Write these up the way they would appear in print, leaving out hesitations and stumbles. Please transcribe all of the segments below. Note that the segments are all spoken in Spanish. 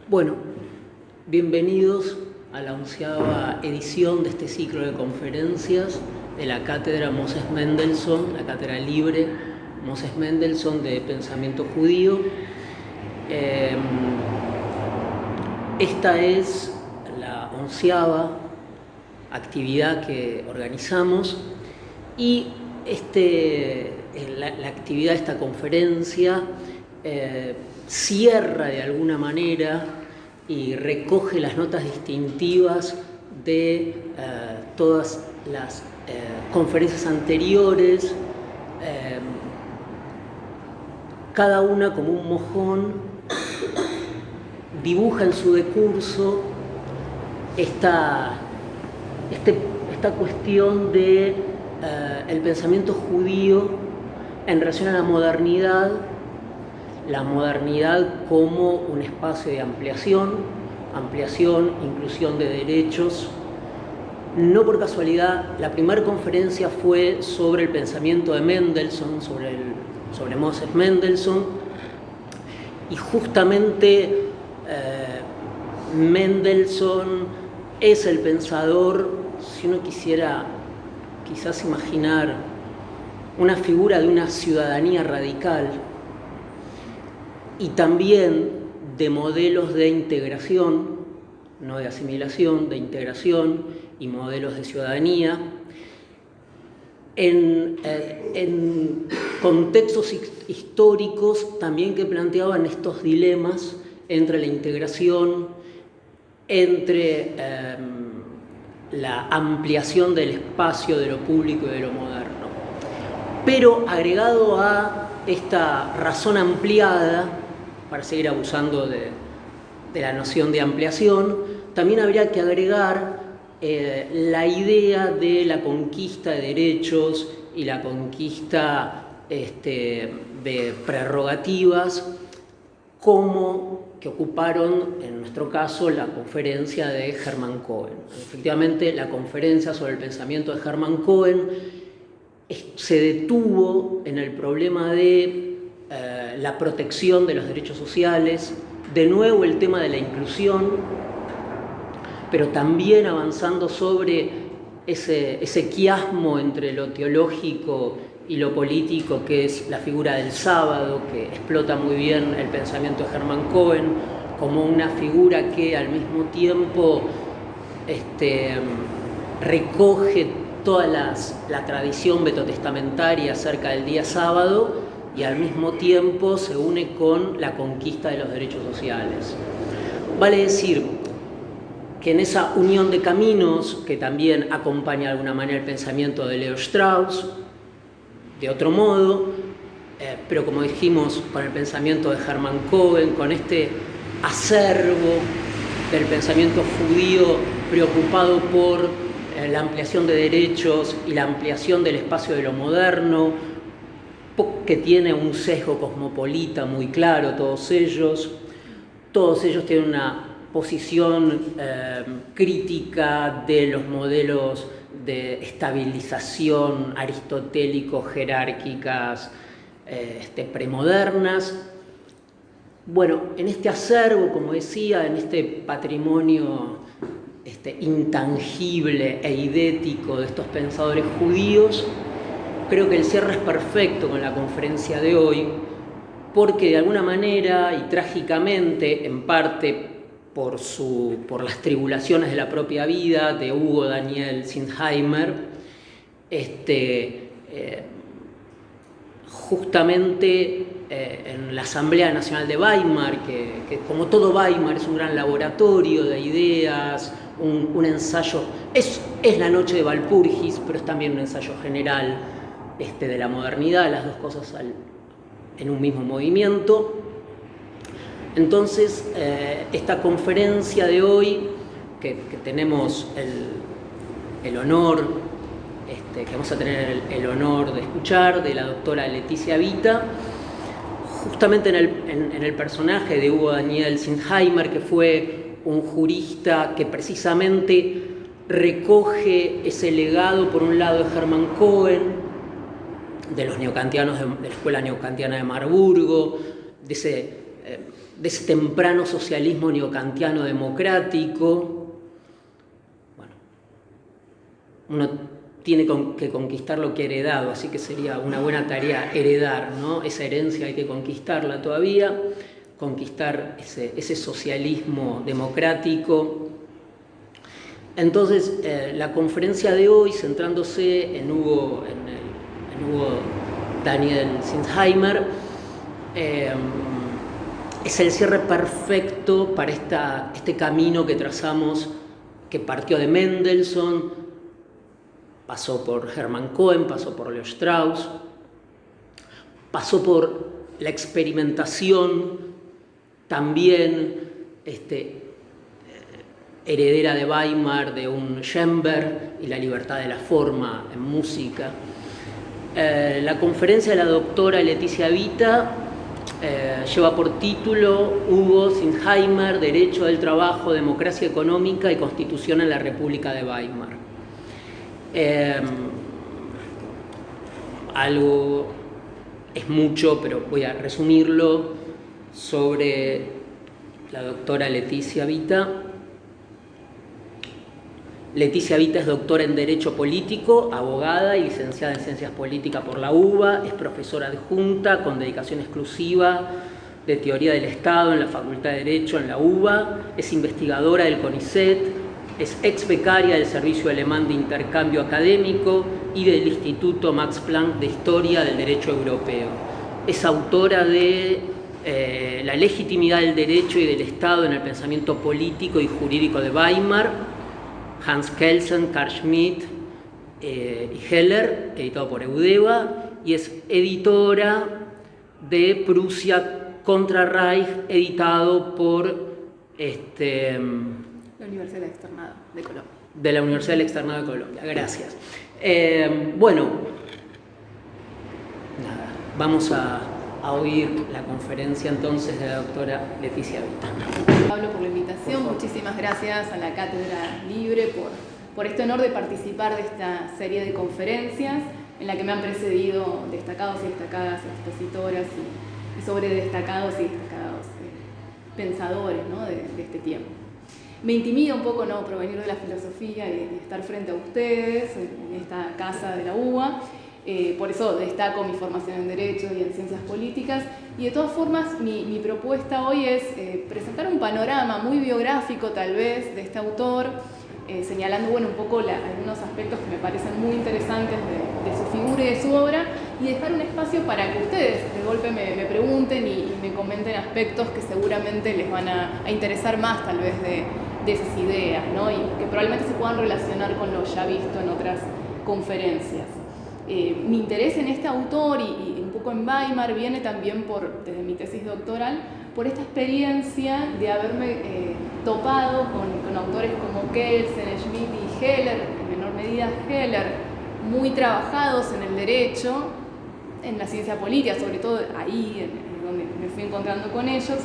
Bueno, bienvenidos a la 11ª edición de este ciclo de conferencias de la Cátedra Moses Mendelssohn, la Cátedra Libre Moses Mendelssohn de Pensamiento Judío. Esta es la 11ª actividad que organizamos y la actividad de esta conferencia cierra de alguna manera y recoge las notas distintivas de todas las conferencias anteriores, cada una como un mojón dibuja en su decurso esta cuestión de el pensamiento judío en relación a la modernidad como un espacio de ampliación, inclusión de derechos. No por casualidad, la primera conferencia fue sobre el pensamiento de Mendelssohn, sobre Moses Mendelssohn, y justamente Mendelssohn es el pensador, si uno quisiera quizás imaginar una figura de una ciudadanía radical y también de modelos de integración, no de asimilación, de integración y modelos de ciudadanía, en contextos históricos también que planteaban estos dilemas entre la integración, entre la ampliación del espacio de lo público y de lo moderno. Pero agregado a esta razón ampliada, para seguir abusando de la noción de ampliación, también habría que agregar la idea de la conquista de derechos y la conquista de prerrogativas que ocuparon, en nuestro caso, la conferencia de Hermann Cohen. Efectivamente, la conferencia sobre el pensamiento de Hermann Cohen se detuvo en el problema de la protección de los derechos sociales, de nuevo el tema de la inclusión, pero también avanzando sobre ese quiasmo entre lo teológico y lo político, que es la figura del sábado, que explota muy bien el pensamiento de Hermann Cohen, como una figura que al mismo tiempo recoge toda la tradición vetotestamentaria acerca del día sábado y al mismo tiempo se une con la conquista de los derechos sociales. Vale decir que en esa unión de caminos, que también acompaña de alguna manera el pensamiento de Leo Strauss, de otro modo, pero como dijimos, con el pensamiento de Hermann Cohen, con este acervo del pensamiento judío preocupado por la ampliación de derechos y la ampliación del espacio de lo moderno, que tiene un sesgo cosmopolita muy claro, todos ellos tienen una posición crítica de los modelos de estabilización aristotélicos, jerárquicas, premodernas. Bueno, en este acervo, como decía, en este patrimonio intangible e idético de estos pensadores judíos, creo que el cierre es perfecto con la conferencia de hoy, porque de alguna manera y trágicamente, en parte por las tribulaciones de la propia vida de Hugo Daniel Sinsheimer, justamente en la Asamblea Nacional de Weimar, que como todo Weimar es un gran laboratorio de ideas, un ensayo, es la noche de Walpurgis, pero es también un ensayo general de la modernidad, las dos cosas en un mismo movimiento. Entonces, esta conferencia de hoy, que tenemos el honor, que vamos a tener el honor de escuchar, de la doctora Leticia Vita, justamente en el personaje de Hugo Daniel Sinsheimer, que fue un jurista que precisamente recoge ese legado, por un lado, de Hermann Cohen, de los neokantianos, de la escuela neokantiana de Marburgo, de ese de ese temprano socialismo neokantiano democrático. Bueno, uno tiene que conquistar lo que ha heredado, así que sería una buena tarea heredar, ¿no? Esa herencia hay que conquistarla todavía, conquistar ese socialismo democrático. Entonces, la conferencia de hoy, centrándose en Hugo Daniel Sinsheimer, es el cierre perfecto para este camino que trazamos, que partió de Mendelssohn, pasó por Hermann Cohen, pasó por Leo Strauss, pasó por la experimentación también heredera de Weimar, de un Schoenberg y la libertad de la forma en música. La conferencia de la doctora Leticia Vita lleva por título Hugo Sinsheimer, Derecho del Trabajo, Democracia Económica y Constitución en la República de Weimar. Algo es mucho, pero voy a resumirlo sobre la doctora Leticia Vita. Leticia Vita es doctora en Derecho Político, abogada y licenciada en Ciencias Políticas por la UBA, es profesora adjunta con dedicación exclusiva de Teoría del Estado en la Facultad de Derecho en la UBA, es investigadora del CONICET, es ex becaria del Servicio Alemán de Intercambio Académico y del Instituto Max Planck de Historia del Derecho Europeo. Es autora de La legitimidad del derecho y del Estado en el pensamiento político y jurídico de Weimar, Hans Kelsen, Carl Schmitt y Heller, editado por Eudeva, y es editora de Prusia contra Reich, editado por la Universidad del Externado de Colombia. De la Universidad del Externado de Colombia, gracias. Bueno, nada, vamos a oír la conferencia entonces de la doctora Leticia Vita. Pablo, por la invitación, muchísimas gracias a la Cátedra Libre por este honor de participar de esta serie de conferencias en la que me han precedido destacados y destacadas expositoras y sobre destacados y destacados pensadores, ¿no? de este tiempo. Me intimida un poco no provenir de la filosofía y estar frente a ustedes en esta casa de la UBA. Por eso destaco mi formación en Derecho y en Ciencias Políticas. Y de todas formas, mi propuesta hoy es presentar un panorama muy biográfico, tal vez, de este autor, señalando un poco algunos aspectos que me parecen muy interesantes de su figura y de su obra, y dejar un espacio para que ustedes de golpe me pregunten y me comenten aspectos que seguramente les van a interesar más, tal vez, de esas ideas, ¿no? Y que probablemente se puedan relacionar con lo ya visto en otras conferencias. Mi interés en este autor y un poco en Weimar viene también desde mi tesis doctoral, por esta experiencia de haberme topado con autores como Kelsen, Schmitt y Heller, en menor medida Heller, muy trabajados en el derecho, en la ciencia política, sobre todo ahí donde me fui encontrando con ellos,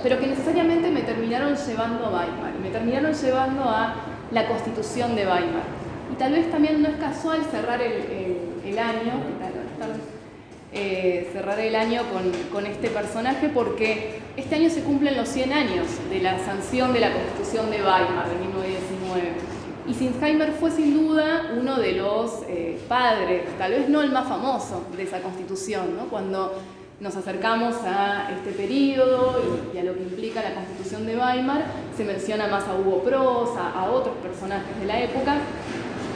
pero que necesariamente me terminaron llevando a Weimar, me terminaron llevando a la Constitución de Weimar. Y tal vez también no es casual cerrar el año, cerrar el año con este personaje, porque este año se cumplen los 100 años de la sanción de la Constitución de Weimar de 1919. Y Sinsheimer fue sin duda uno de los padres, tal vez no el más famoso, de esa Constitución, ¿no? Cuando nos acercamos a este periodo y a lo que implica la Constitución de Weimar, se menciona más a Hugo Pross, a otros personajes de la época,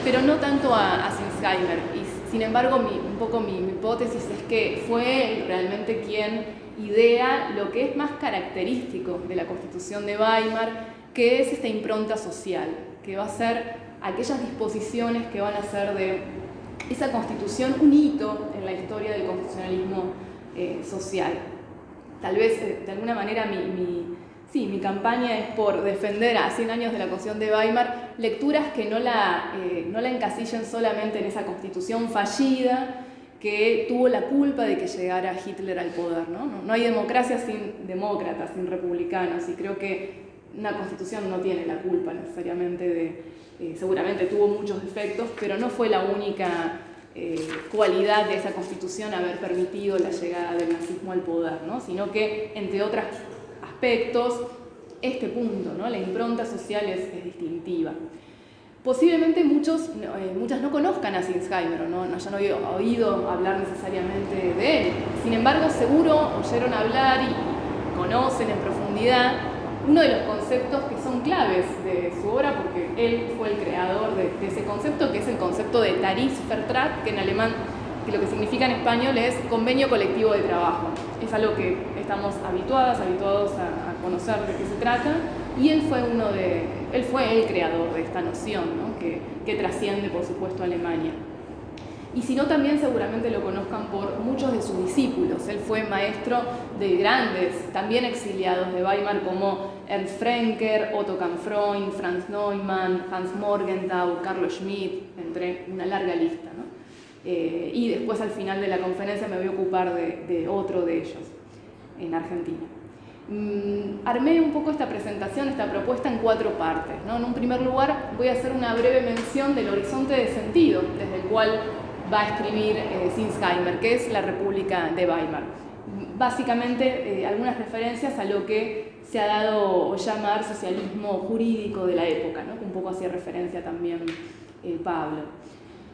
pero no tanto a Sinsheimer. Y sin embargo, un poco mi hipótesis es que fue él realmente quien idea lo que es más característico de la Constitución de Weimar, que es esta impronta social, que va a ser aquellas disposiciones que van a hacer de esa Constitución un hito en la historia del constitucionalismo social. Tal vez, de alguna manera, mi campaña es por defender a 100 años de la Constitución de Weimar lecturas que no la encasillen solamente en esa Constitución fallida que tuvo la culpa de que llegara Hitler al poder, ¿no? No hay democracia sin demócratas, sin republicanos, y creo que una Constitución no tiene la culpa necesariamente seguramente tuvo muchos defectos, pero no fue la única cualidad de esa constitución haber permitido la llegada del nazismo al poder, ¿no? Sino que, entre otros aspectos, este punto, ¿no? La impronta social es distintiva. Posiblemente muchas no conozcan a Sinsheimer, no hayan oído hablar necesariamente de él. Sin embargo, seguro oyeron hablar y conocen en profundidad uno de los conceptos que son claves de su obra, porque él fue el creador de ese concepto, que es el concepto de Tarifvertrag, que en alemán, que lo que significa en español es convenio colectivo de trabajo. Es algo que estamos habituados a conocer de qué se trata, y él fue el creador de esta noción, ¿no? que trasciende, por supuesto, a Alemania. Y si no, también seguramente lo conozcan por muchos de sus discípulos. Él fue maestro de grandes, también exiliados de Weimar, como Ernst Frenker, Otto Kampfreund, Franz Neumann, Hans Morgenthau, Carlo Schmitt, entre una larga lista, ¿no? Y después, al final de la conferencia, me voy a ocupar de otro de ellos, en Argentina. Armé un poco esta presentación, esta propuesta en 4 partes, ¿no? En un primer lugar, voy a hacer una breve mención del horizonte de sentido desde el cual va a escribir Sinsheimer, que es la República de Weimar. Básicamente, algunas referencias a lo que se ha dado llamar socialismo jurídico de la época, ¿no? Un poco hacía referencia también Pablo.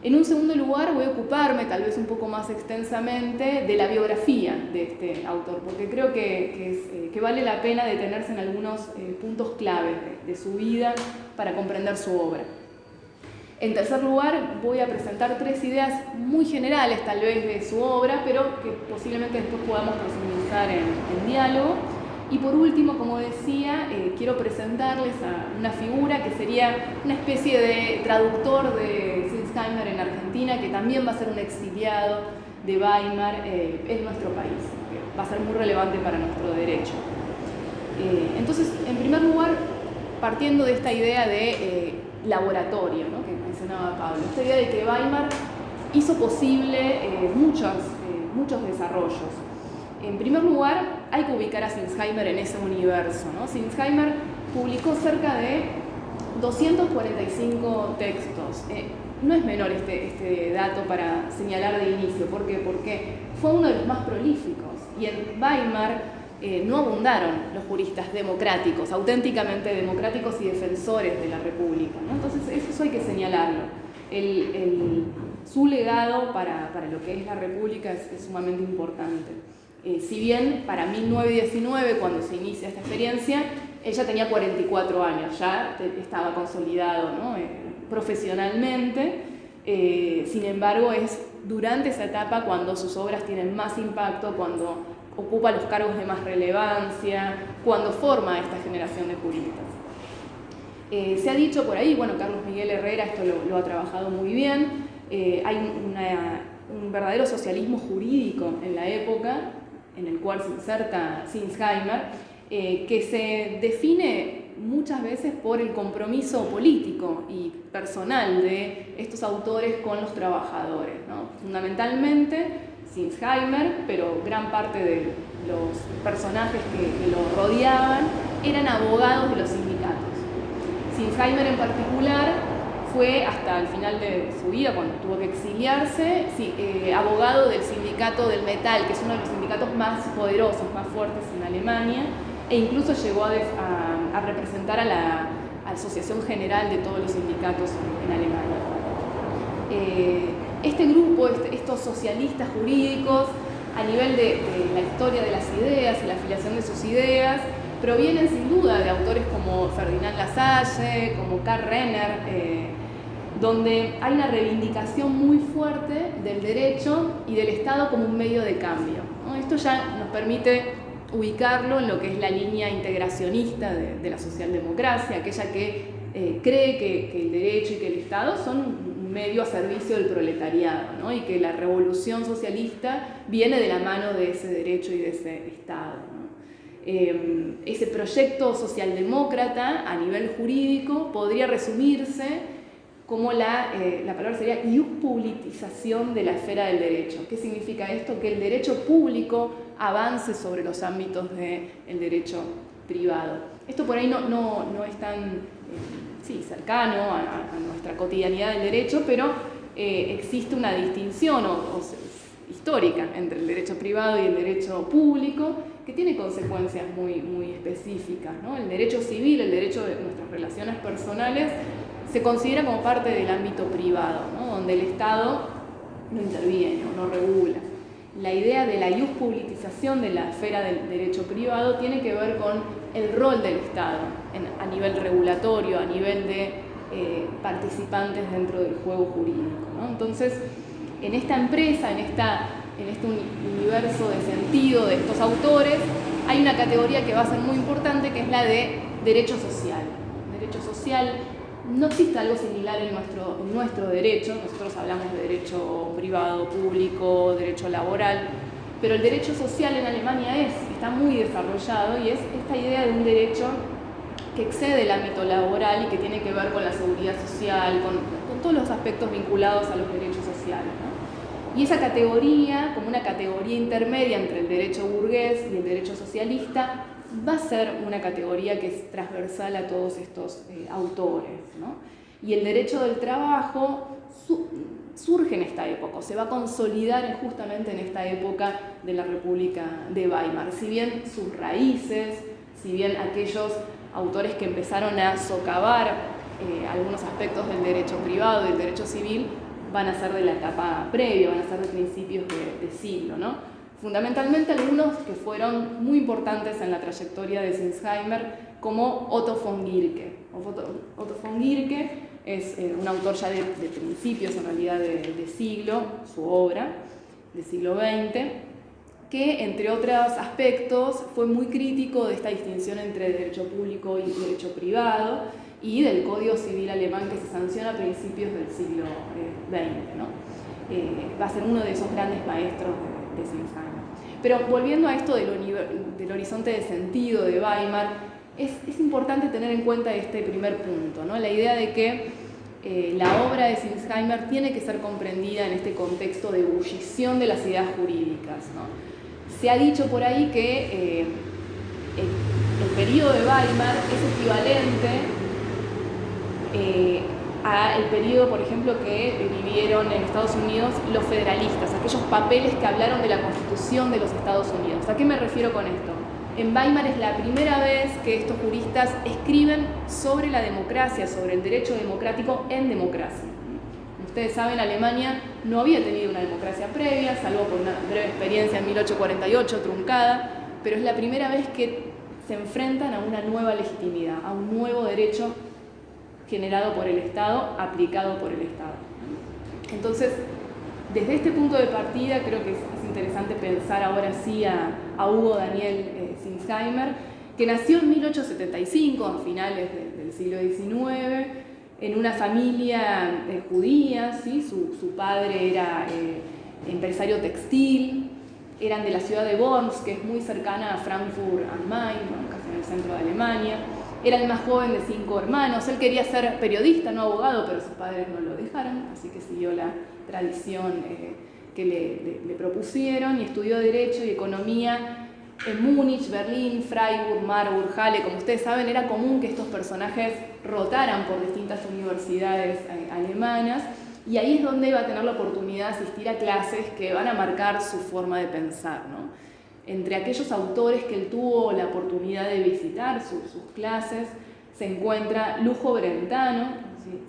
En un segundo lugar, voy a ocuparme, tal vez un poco más extensamente, de la biografía de este autor, porque creo que vale la pena detenerse en algunos puntos clave de su vida para comprender su obra. En tercer lugar, voy a presentar 3 ideas muy generales, tal vez, de su obra, pero que posiblemente después podamos profundizar en diálogo. Y por último, como decía, quiero presentarles a una figura que sería una especie de traductor de Sinsheimer en Argentina, que también va a ser un exiliado de Weimar en nuestro país, que va a ser muy relevante para nuestro derecho. Entonces, en primer lugar, partiendo de esta idea de laboratorio, ¿no? Que mencionaba Pablo, esta idea de que Weimar hizo posible muchos desarrollos. En primer lugar, hay que ubicar a Sinsheimer en ese universo, ¿no? Sinsheimer publicó cerca de 245 textos. No es menor este dato para señalar de inicio. ¿Por qué? Porque fue uno de los más prolíficos. Y en Weimar no abundaron los juristas democráticos, auténticamente democráticos y defensores de la República, ¿no? Entonces, eso hay que señalarlo. Su legado para lo que es la República es sumamente importante. Si bien para 1919, cuando se inicia esta experiencia, ella tenía 44 años, ya estaba consolidado, ¿no? Profesionalmente, sin embargo es durante esa etapa cuando sus obras tienen más impacto, cuando ocupa los cargos de más relevancia, cuando forma esta generación de juristas. Se ha dicho por ahí, bueno, Carlos Miguel Herrera esto lo ha trabajado muy bien, hay un verdadero socialismo jurídico en la época, en el cual se inserta Sinsheimer, que se define muchas veces por el compromiso político y personal de estos autores con los trabajadores, ¿no? Fundamentalmente Sinsheimer, pero gran parte de los personajes que lo rodeaban eran abogados de los sindicatos. Sinsheimer en particular fue hasta el final de su vida, cuando tuvo que exiliarse, abogado del sindicato del metal, que es uno de los sindicatos más poderosos, más fuertes en Alemania, e incluso llegó a representar a la Asociación General de todos los sindicatos en Alemania. Este grupo, estos socialistas jurídicos, a nivel de la historia de las ideas y la afiliación de sus ideas, provienen sin duda de autores como Ferdinand Lassalle, como Karl Renner, donde hay una reivindicación muy fuerte del derecho y del Estado como un medio de cambio, ¿no? Esto ya nos permite ubicarlo en lo que es la línea integracionista de la socialdemocracia, aquella que cree que el derecho y que el Estado son un medio a servicio del proletariado, ¿no? Y que la revolución socialista viene de la mano de ese derecho y de ese Estado, ¿no? Ese proyecto socialdemócrata a nivel jurídico podría resumirse como la palabra sería iuspolitización de la esfera del derecho. ¿Qué significa esto? Que el derecho público avance sobre los ámbitos del derecho privado. Esto por ahí no es tan cercano a nuestra cotidianidad del derecho, pero existe una distinción histórica entre el derecho privado y el derecho público, que tiene consecuencias muy específicas, ¿no? El derecho civil, el derecho de nuestras relaciones personales, se considera como parte del ámbito privado, ¿no? Donde el Estado no interviene o no regula. La idea de la iuspublitización de la esfera del derecho privado tiene que ver con el rol del Estado a nivel regulatorio, a nivel de participantes dentro del juego jurídico, ¿no? Entonces, en esta empresa, en este universo de sentido de estos autores, hay una categoría que va a ser muy importante, que es la de derecho social. Derecho social, no existe algo similar en nuestro derecho. Nosotros hablamos de derecho privado, público, derecho laboral, pero el derecho social en Alemania está muy desarrollado y es esta idea de un derecho que excede el ámbito laboral y que tiene que ver con la seguridad social, con todos los aspectos vinculados a los derechos sociales, ¿no? Y esa categoría, como una categoría intermedia entre el derecho burgués y el derecho socialista, va a ser una categoría que es transversal a todos estos autores, ¿no? Y el derecho del trabajo surge en esta época, se va a consolidar justamente en esta época de la República de Weimar. Si bien sus raíces, si bien aquellos autores que empezaron a socavar algunos aspectos del derecho privado y del derecho civil van a ser de la etapa previa, van a ser de principios de siglo, ¿no? Fundamentalmente algunos que fueron muy importantes en la trayectoria de Sinsheimer, como Otto von Guericke. Otto von Guericke es un autor ya de principios, en realidad, de siglo, su obra, del siglo XX, que, entre otros aspectos, fue muy crítico de esta distinción entre derecho público y derecho privado, y del Código Civil alemán que se sanciona a principios del siglo XX, ¿no? Va a ser uno de esos grandes maestros de Sinsheimer. Pero volviendo a esto del horizonte de sentido de Weimar, es importante tener en cuenta este primer punto, ¿no? La idea de que la obra de Sinsheimer tiene que ser comprendida en este contexto de ebullición de las ideas jurídicas, ¿no? Se ha dicho por ahí que el periodo de Weimar es equivalente al periodo, por ejemplo, que vivieron en Estados Unidos los federalistas, aquellos papeles que hablaron de la Constitución de los Estados Unidos. ¿A qué me refiero con esto? En Weimar es la primera vez que estos juristas escriben sobre la democracia, sobre el derecho democrático en democracia. Como ustedes saben, Alemania no había tenido una democracia previa, salvo por una breve experiencia en 1848, truncada, pero es la primera vez que se enfrentan a una nueva legitimidad, a un nuevo derecho generado por el Estado, aplicado por el Estado. Entonces, desde este punto de partida, creo que es interesante pensar ahora sí a Hugo Daniel Sinsheimer, que nació en 1875, a finales del siglo XIX, en una familia judía, ¿sí? Su padre era empresario textil, eran de la ciudad de Worms, que es muy cercana a Frankfurt am Main, casi en el centro de Alemania. Era el más joven de 5 hermanos. Él quería ser periodista, no abogado, pero sus padres no lo dejaron, así que siguió la tradición que le propusieron y estudió Derecho y Economía en Múnich, Berlín, Freiburg, Marburg, Halle. Como ustedes saben, era común que estos personajes rotaran por distintas universidades alemanas, y ahí es donde va a tener la oportunidad de asistir a clases que van a marcar su forma de pensar, ¿no? Entre aquellos autores que él tuvo la oportunidad de visitar sus clases se encuentra Lujo Brentano,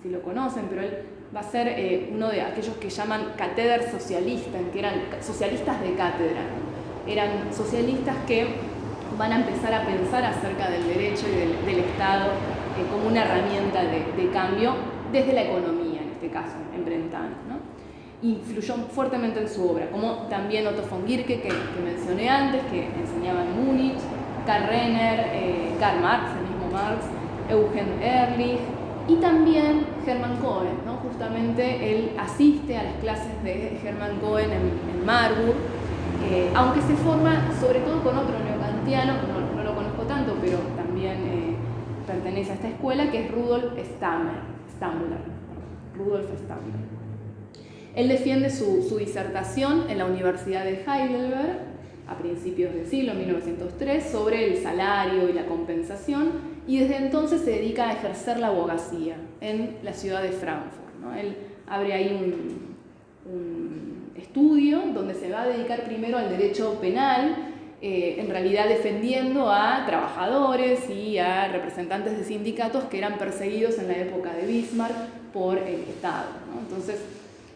si lo conocen, pero él va a ser uno de aquellos que llaman catheder socialista, que eran socialistas de cátedra, ¿no? Eran socialistas que van a empezar a pensar acerca del derecho y del Estado como una herramienta de cambio desde la economía, en este caso, en Brentano, ¿no? Influyó fuertemente en su obra, como también Otto von Guericke, que mencioné antes, que enseñaba en Múnich, Karl Renner, Karl Marx, el mismo Marx, Eugen Ehrlich, y también Hermann Cohen, ¿no? Justamente él asiste a las clases de Hermann Cohen en Marburg, aunque se forma sobre todo con otro neokantiano, no lo conozco tanto, pero también pertenece a esta escuela, que es Rudolf Stambler. Él defiende su disertación en la Universidad de Heidelberg a principios del siglo, 1903, sobre el salario y la compensación, y desde entonces se dedica a ejercer la abogacía en la ciudad de Frankfurt, ¿no? Él abre ahí un estudio donde se va a dedicar primero al derecho penal, en realidad defendiendo a trabajadores y a representantes de sindicatos que eran perseguidos en la época de Bismarck por el Estado, ¿no? Entonces,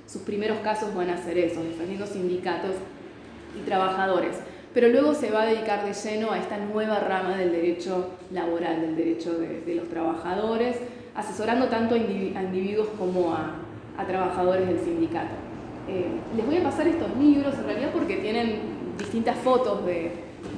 sus primeros casos van a ser esos, defendiendo sindicatos y trabajadores. Pero luego se va a dedicar de lleno a esta nueva rama del derecho laboral, del derecho de los trabajadores, asesorando tanto a individuos como a trabajadores del sindicato. Les voy a pasar estos libros, en realidad, porque tienen distintas fotos de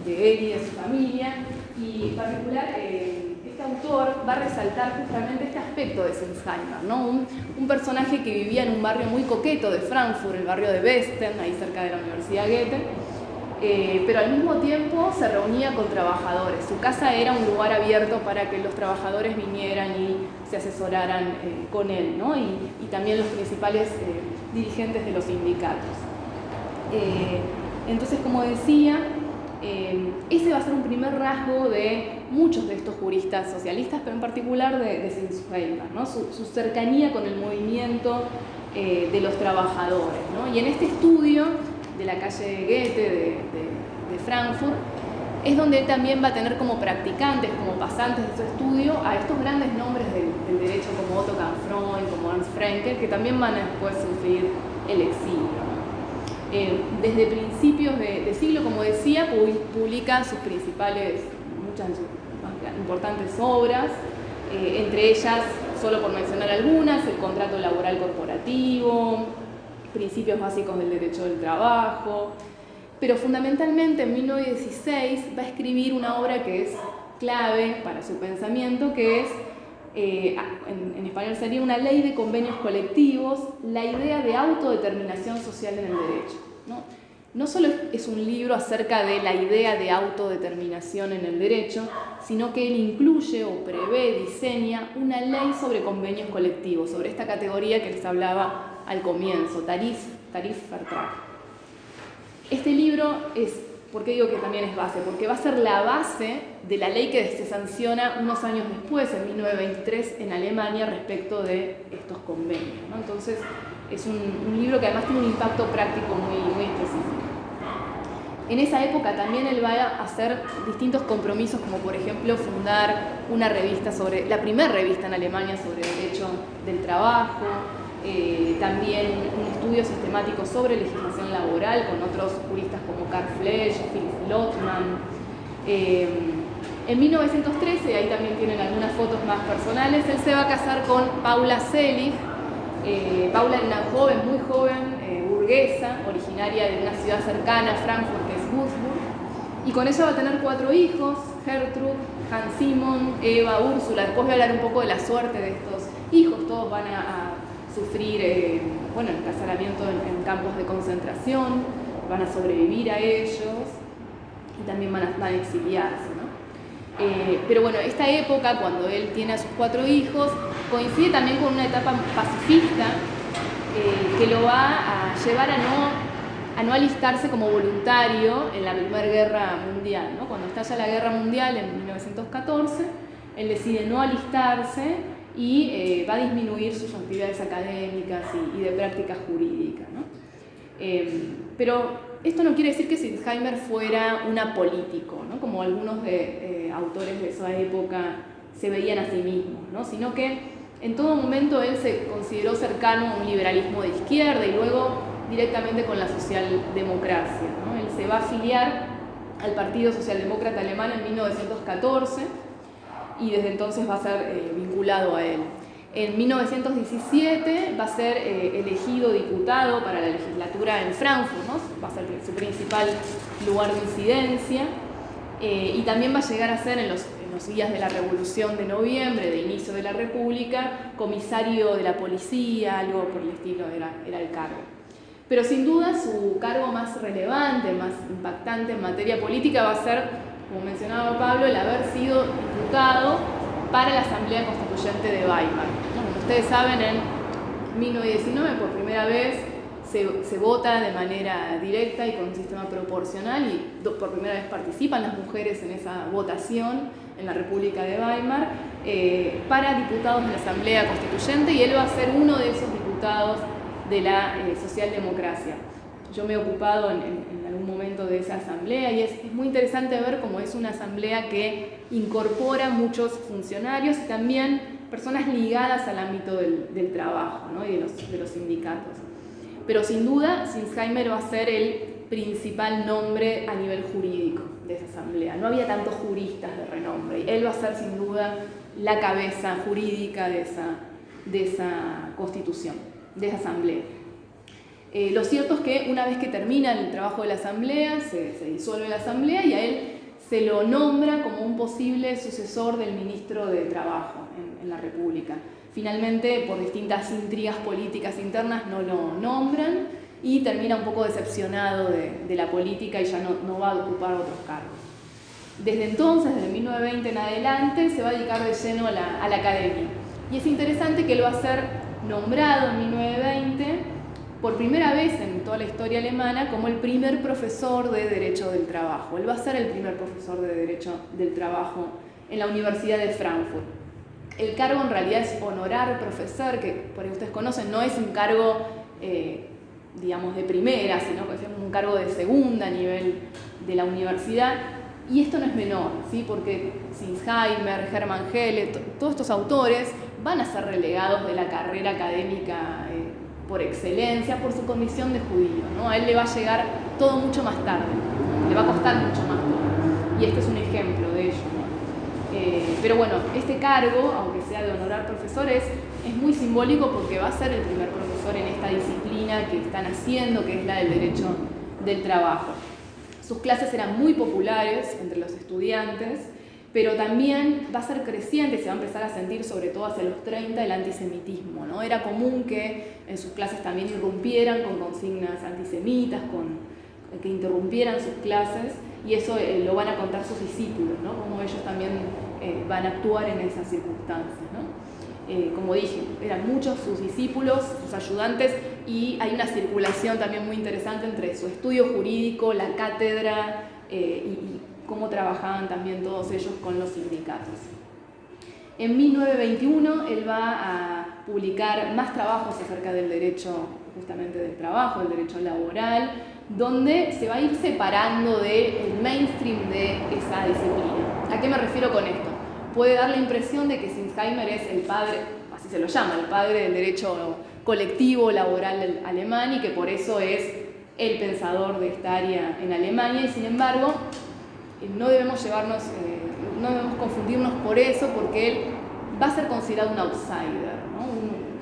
él y de su familia, y en particular este autor va a resaltar justamente este aspecto de Sinsheimer, ¿no? Un personaje que vivía en un barrio muy coqueto de Frankfurt, el barrio de Westen, ahí cerca de la Universidad Goethe, pero al mismo tiempo se reunía con trabajadores. Su casa era un lugar abierto para que los trabajadores vinieran y se asesoraran con él, ¿no? Y también los principales dirigentes de los sindicatos. Entonces, como decía, ese va a ser un primer rasgo de muchos de estos juristas socialistas, pero en particular de Sinsheimer, ¿no? Su cercanía con el movimiento de los trabajadores, ¿no? Y en este estudio de la calle Goethe de Frankfurt es donde él también va a tener como practicantes, como pasantes de su estudio, a estos grandes nombres del derecho como Otto Canfreund, como Ernst Frenkel, que también van a después sufrir el exilio, ¿no? Desde principios de siglo, como decía, publica sus principales, muchas de sus más importantes obras, entre ellas, solo por mencionar algunas, el contrato laboral corporativo, principios básicos del derecho del trabajo, pero fundamentalmente en 1916 va a escribir una obra que es clave para su pensamiento, que es, en español sería Una ley de convenios colectivos, la idea de autodeterminación social en el derecho, ¿no? No solo es un libro acerca de la idea de autodeterminación en el derecho, sino que él incluye o prevé, diseña una ley sobre convenios colectivos, sobre esta categoría que les hablaba al comienzo, Tarifvertrag. Este libro es, ¿por qué digo que también es base? Porque va a ser la base de la ley que se sanciona unos años después, en 1923, en Alemania, respecto de estos convenios, ¿no? Entonces, es un libro que además tiene un impacto práctico muy específico. En esa época también él va a hacer distintos compromisos, como por ejemplo fundar una revista la primera revista en Alemania sobre derecho del trabajo, también un estudio sistemático sobre legislación laboral con otros juristas como Karl Flesch, Philipp Lottmann. En 1913, ahí también tienen algunas fotos más personales, él se va a casar con Paula Selig. Paula era una joven, muy joven, burguesa, originaria de una ciudad cercana a Frankfurt, que es Würzburg, y con ella va a tener 4 hijos, Gertrud, Hans Simon, Eva, Úrsula. Después voy a hablar un poco de la suerte de estos hijos. Todos van a sufrir el encarcelamiento en campos de concentración, van a sobrevivir a ellos y también van a exiliarse, ¿no? Pero bueno, esta época, cuando él tiene a sus 4 hijos, coincide también con una etapa pacifista que lo va a llevar a no alistarse como voluntario en la Primera Guerra Mundial, ¿no? Cuando estalla la Guerra Mundial en 1914, él decide no alistarse y va a disminuir sus actividades académicas y de práctica jurídica, ¿no? Pero esto no quiere decir que Sinsheimer fuera un apolítico, ¿no? Como algunos autores de esa época se veían a sí mismos, ¿no? Sino que en todo momento él se consideró cercano a un liberalismo de izquierda y luego directamente con la socialdemocracia, ¿no? Él se va a afiliar al Partido Socialdemócrata Alemán en 1914 y desde entonces va a ser vinculado a él. En 1917 va a ser elegido diputado para la legislatura en Frankfurt, ¿no? Va a ser su principal lugar de incidencia, y también va a llegar a ser en los días de la Revolución de Noviembre, de inicio de la República, comisario de la policía, algo por el estilo era el cargo. Pero sin duda su cargo más relevante, más impactante en materia política va a ser, como mencionaba Pablo, el haber sido diputado para la Asamblea Constituyente de Weimar. Como ustedes saben, en 1919 por primera vez se vota de manera directa y con un sistema proporcional y por primera vez participan las mujeres en esa votación en la República de Weimar para diputados de la Asamblea Constituyente, y él va a ser uno de esos diputados diputados de la socialdemocracia. Yo me he ocupado en algún momento de esa asamblea y es muy interesante ver cómo es una asamblea que incorpora muchos funcionarios y también personas ligadas al ámbito del trabajo, ¿no? Y de los sindicatos. Pero sin duda, Sinsheimer va a ser el principal nombre a nivel jurídico de esa asamblea. No había tantos juristas de renombre y él va a ser sin duda la cabeza jurídica de esa constitución, de esa asamblea. Lo cierto es que una vez que termina el trabajo de la asamblea, se disuelve la asamblea y a él se lo nombra como un posible sucesor del ministro de Trabajo en la República. Finalmente, por distintas intrigas políticas internas, no lo nombran y termina un poco decepcionado de la política y ya no va a ocupar otros cargos. Desde entonces, desde 1920 en adelante, se va a dedicar de lleno a la academia. Y es interesante que él va a ser nombrado en 1920 por primera vez en toda la historia alemana como el primer profesor de Derecho del Trabajo. Él va a ser el primer profesor de Derecho del Trabajo en la Universidad de Frankfurt. El cargo en realidad es honorar profesor, que por ahí ustedes conocen, no es un cargo, digamos, de primera, sino que es un cargo de segunda a nivel de la universidad. Y esto no es menor, ¿sí? Porque Sinsheimer, Hermann Helle, todos estos autores van a ser relegados de la carrera académica por excelencia, por su condición de judío, ¿no? A él le va a llegar todo mucho más tarde, le va a costar mucho más todo. Y este es un ejemplo de ello, ¿no? Pero bueno, este cargo, aunque sea de honorar profesores, es muy simbólico porque va a ser el primer profesor en esta disciplina que están haciendo, que es la del derecho del trabajo. Sus clases eran muy populares entre los estudiantes, pero también va a ser creciente, se va a empezar a sentir sobre todo hacia los 30 el antisemitismo, ¿no? Era común que en sus clases también irrumpieran con consignas antisemitas, que interrumpieran sus clases, y eso lo van a contar sus discípulos, ¿no? Cómo ellos también van a actuar en esas circunstancias, ¿no? Como dije, eran muchos sus discípulos, sus ayudantes, y hay una circulación también muy interesante entre su estudio jurídico, la cátedra y cómo trabajaban también todos ellos con los sindicatos. En 1921 él va a publicar más trabajos acerca del derecho justamente del trabajo, del derecho laboral, donde se va a ir separando del mainstream de esa disciplina. ¿A qué me refiero con esto? Puede dar la impresión de que Sinsheimer es el padre, así se lo llama, el padre del derecho colectivo laboral alemán y que por eso es el pensador de esta área en Alemania, y sin embargo no debemos confundirnos por eso, porque él va a ser considerado un outsider,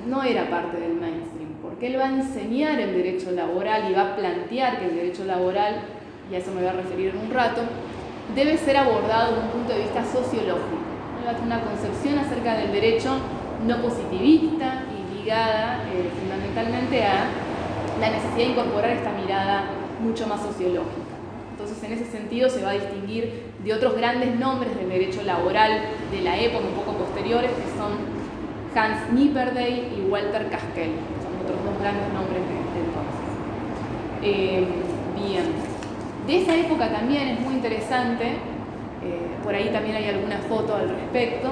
no era parte del mainstream, porque él va a enseñar el derecho laboral y va a plantear que el derecho laboral, y a eso me voy a referir en un rato, debe ser abordado desde un punto de vista sociológico. Él va a tener una concepción acerca del derecho no positivista y ligada fundamentalmente a la necesidad de incorporar esta mirada mucho más sociológica. Entonces, en ese sentido, se va a distinguir de otros grandes nombres del derecho laboral de la época, un poco posteriores, que son Hans Nipperdey y Walter Kaskel, que son otros dos grandes nombres de entonces. Bien, de esa época también es muy interesante, por ahí también hay alguna foto al respecto.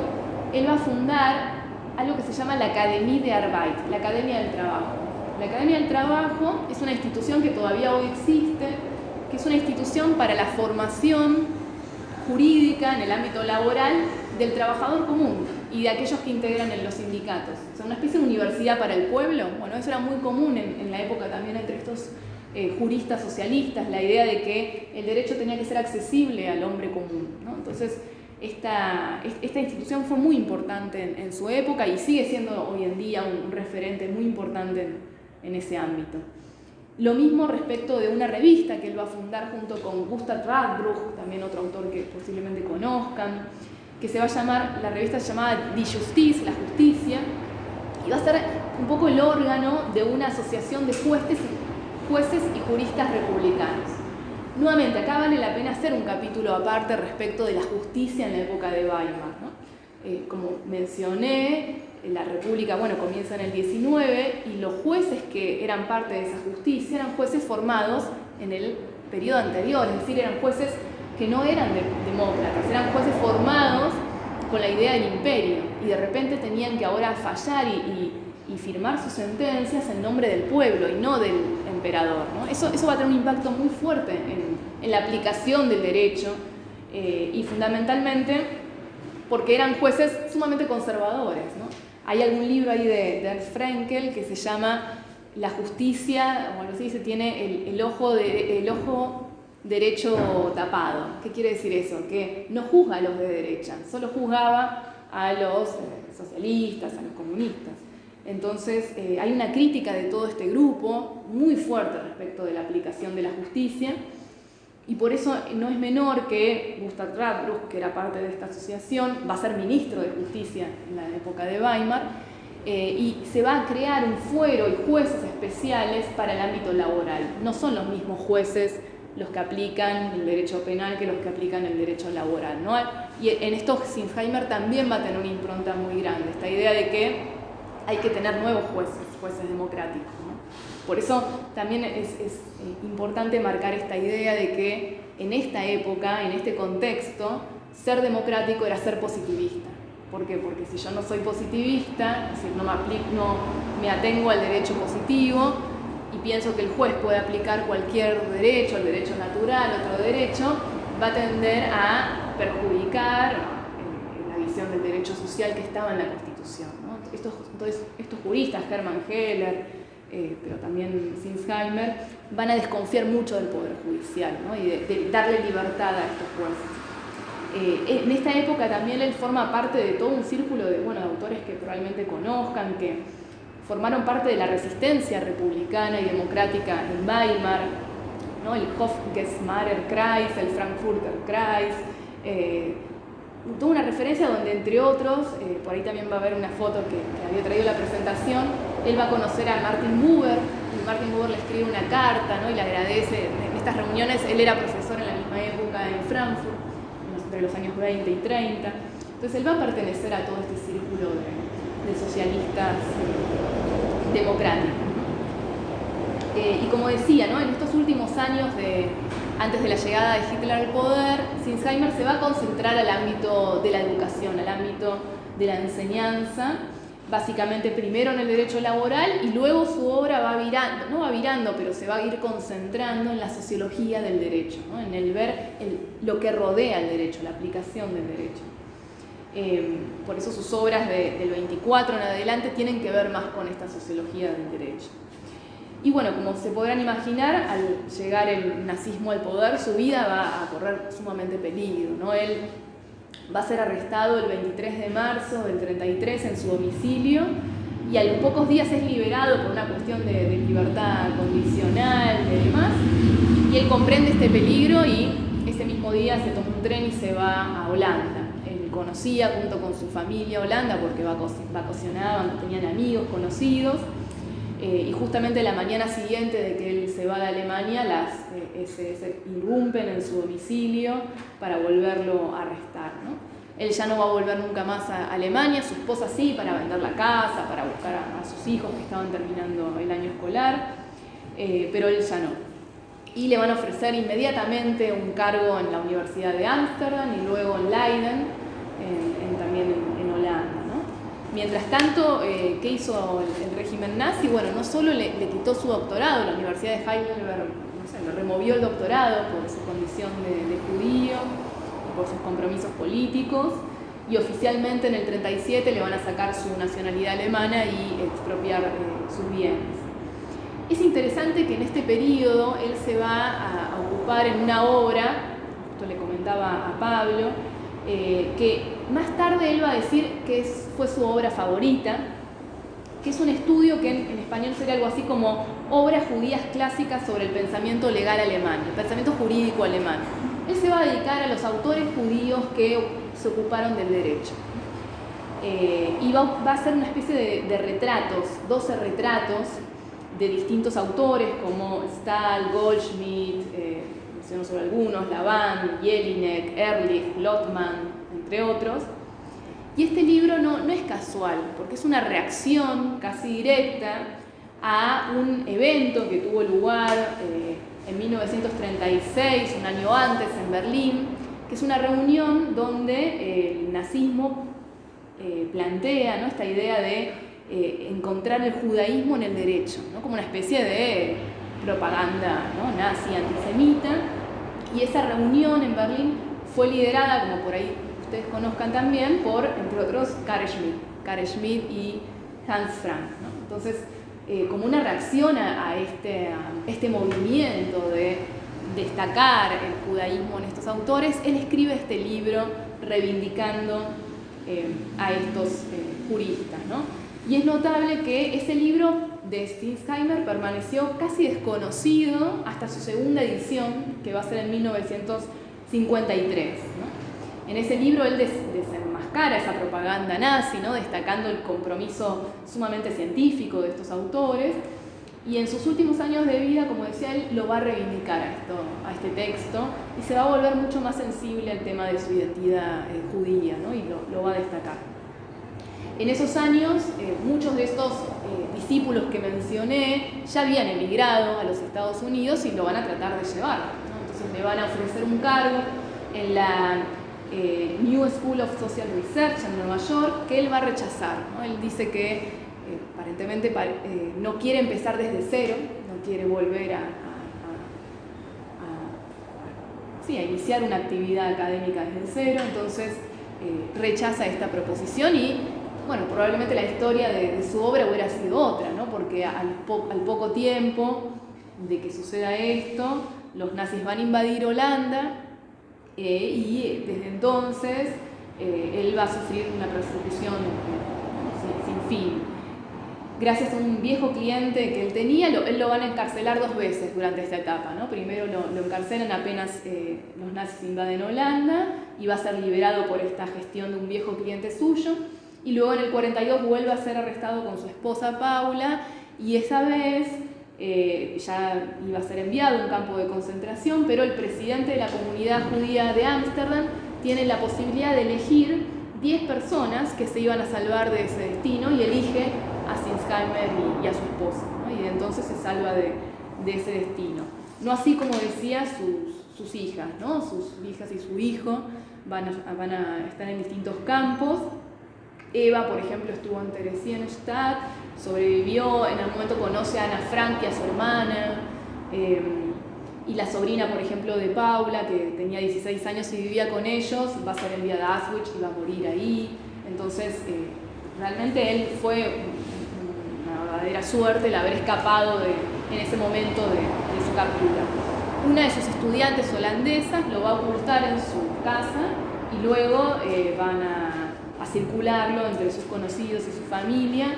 Él va a fundar algo que se llama la Akademie der Arbeit, la Academia del Trabajo. La Academia del Trabajo es una institución que todavía hoy existe, que es una institución para la formación jurídica en el ámbito laboral del trabajador común y de aquellos que integran en los sindicatos. O sea, una especie de universidad para el pueblo. Bueno, eso era muy común en la época también entre estos juristas socialistas, la idea de que el derecho tenía que ser accesible al hombre común, ¿no? Entonces, esta institución fue muy importante en su época y sigue siendo hoy en día un referente muy importante en ese ámbito. Lo mismo respecto de una revista que él va a fundar junto con Gustav Radbruch, también otro autor que posiblemente conozcan, que se va a llamar, la revista se llamaba Die Justiz, la justicia, y va a ser un poco el órgano de una asociación de jueces y juristas republicanos. Nuevamente, acá vale la pena hacer un capítulo aparte respecto de la justicia en la época de Weimar, ¿no? Como mencioné, la República, comienza en el 19 y los jueces que eran parte de esa justicia eran jueces formados en el periodo anterior, es decir, eran jueces que no eran demócratas, eran jueces formados con la idea del imperio y de repente tenían que ahora fallar y y firmar sus sentencias en nombre del pueblo y no del emperador, ¿no? Eso va a tener un impacto muy fuerte en la aplicación del derecho y fundamentalmente porque eran jueces sumamente conservadores, ¿no? Hay algún libro ahí de Ernst Fraenkel que se llama La justicia, como se dice, tiene el ojo derecho tapado. ¿Qué quiere decir eso? Que no juzga a los de derecha, solo juzgaba a los socialistas, a los comunistas. Entonces hay una crítica de todo este grupo muy fuerte respecto de la aplicación de la justicia y por eso no es menor que Gustav Radbruch, que era parte de esta asociación, va a ser ministro de Justicia en la época de Weimar y se va a crear un fuero y jueces especiales para el ámbito laboral. No son los mismos jueces los que aplican el derecho penal que los que aplican el derecho laboral, ¿no? Y en esto Sinsheimer también va a tener una impronta muy grande, esta idea de que hay que tener nuevos jueces democráticos, ¿no? Por eso también es importante marcar esta idea de que en esta época, en este contexto, ser democrático era ser positivista. ¿Por qué? Porque si yo no soy positivista, es decir, no me atengo al derecho positivo y pienso que el juez puede aplicar cualquier derecho, el derecho natural, otro derecho, va a tender a perjudicar la visión del derecho social que estaba en la Constitución, ¿no? Entonces, estos juristas, Hermann Heller, pero también Sinsheimer, van a desconfiar mucho del Poder Judicial, ¿no? Y de darle libertad a estos jueces. En esta época también él forma parte de todo un círculo de autores que probablemente conozcan, que formaron parte de la resistencia republicana y democrática en Weimar, ¿no? El Hofgeschmarer Kreis, el Frankfurter Kreis, toda una referencia donde, entre otros, por ahí también va a haber una foto que había traído la presentación, él va a conocer a Martin Buber, y Martin Buber le escribe una carta, ¿no? Y le agradece. En estas reuniones, él era profesor en la misma época en Frankfurt, entre los años 20 y 30, entonces él va a pertenecer a todo este círculo de socialistas democráticos, ¿no? Y como decía, ¿no? En estos últimos años antes de la llegada de Hitler al poder, Sinsheimer se va a concentrar al ámbito de la educación, al ámbito de la enseñanza, básicamente primero en el derecho laboral y luego su obra pero se va a ir concentrando en la sociología del derecho, ¿no? En el ver lo que rodea el derecho, la aplicación del derecho. Por eso sus obras del 24 en adelante tienen que ver más con esta sociología del derecho. Y bueno, como se podrán imaginar, al llegar el nazismo al poder, su vida va a correr sumamente peligro, ¿no? Él va a ser arrestado el 23 de marzo del 33 en su domicilio y a los pocos días es liberado por una cuestión de libertad condicional y demás. Y él comprende este peligro y ese mismo día se toma un tren y se va a Holanda. Él conocía junto con su familia Holanda porque vacacionaban, tenían amigos, conocidos. Y justamente la mañana siguiente de que él se va de Alemania, se irrumpen en su domicilio para volverlo a arrestar, ¿no? Él ya no va a volver nunca más a Alemania, su esposa sí, para vender la casa, para buscar a sus hijos que estaban terminando el año escolar, pero él ya no. Y le van a ofrecer inmediatamente un cargo en la Universidad de Ámsterdam y luego en Leiden, también en Holanda. Mientras tanto, ¿qué hizo el régimen nazi? Bueno, no solo le quitó su doctorado, la Universidad de Heidelberg, le removió el doctorado por su condición de judío y por sus compromisos políticos, y oficialmente en el 37 le van a sacar su nacionalidad alemana y expropiar sus bienes. Es interesante que en este periodo él se va a ocupar en una obra, esto le comentaba a Pablo, que más tarde él va a decir que fue su obra favorita, que es un estudio que en español sería algo así como obras judías clásicas sobre el pensamiento legal alemán, el pensamiento jurídico alemán. Él se va a dedicar a los autores judíos que se ocuparon del derecho. Y va a hacer una especie de retratos, 12 retratos de distintos autores como Stahl, Goldschmidt, menciono solo algunos, Laban, Jelinek, Ehrlich, Lotman, entre otros. Y este libro no es casual, porque es una reacción casi directa a un evento que tuvo lugar en 1936, un año antes, en Berlín, que es una reunión donde el nazismo plantea, ¿no?, esta idea de encontrar el judaísmo en el derecho, ¿no? Como una especie de propaganda, ¿no? Nazi, antisemita. Y esa reunión en Berlín fue liderada, como por ahí ustedes conozcan también, por, entre otros, Carl Schmitt y Hans Frank, ¿no? Entonces, como una reacción a este movimiento de destacar el judaísmo en estos autores, él escribe este libro reivindicando a estos juristas, ¿no? Y es notable que ese libro de Stinsheimer permaneció casi desconocido hasta su segunda edición, que va a ser en 1953, ¿no? En ese libro él desenmascara esa propaganda nazi, ¿no? Destacando el compromiso sumamente científico de estos autores, y en sus últimos años de vida, como decía él, lo va a reivindicar a este texto, y se va a volver mucho más sensible al tema de su identidad judía, ¿no? Y lo va a destacar. En esos años, muchos de estos discípulos que mencioné ya habían emigrado a los Estados Unidos y lo van a tratar de llevar, ¿no? Entonces le van a ofrecer un cargo en la New School of Social Research en Nueva York, que él va a rechazar, ¿no? Él dice que aparentemente no quiere empezar desde cero, no quiere volver a iniciar una actividad académica desde cero, entonces rechaza esta proposición y, bueno, probablemente la historia de su obra hubiera sido otra, ¿no? Porque al poco tiempo de que suceda esto, los nazis van a invadir Holanda y desde entonces él va a sufrir una persecución sin fin. Gracias a un viejo cliente que él tenía, él lo van a encarcelar 2 veces durante esta etapa, ¿no? Primero lo encarcelan apenas los nazis invaden Holanda y va a ser liberado por esta gestión de un viejo cliente suyo, y luego en el 42 vuelve a ser arrestado con su esposa Paula, y esa vez ya iba a ser enviado a un campo de concentración, pero el presidente de la comunidad judía de Ámsterdam tiene la posibilidad de elegir 10 personas que se iban a salvar de ese destino, y elige a Stinsheimer y a su esposa, ¿no? Y de entonces se salva de ese destino. No así, como decía, sus hijas, ¿no? Sus hijas y su hijo van a estar en distintos campos. Eva, por ejemplo, estuvo en Theresienstadt, sobrevivió, en algún momento conoce a Ana Frank y a su hermana, y la sobrina, por ejemplo, de Paula, que tenía 16 años y vivía con ellos, va a ser enviada a Auschwitz y va a morir ahí. Entonces, realmente él fue una verdadera suerte el haber escapado en ese momento de su captura. Una de sus estudiantes holandesas lo va a ocultar en su casa y luego van a circularlo entre sus conocidos y su familia.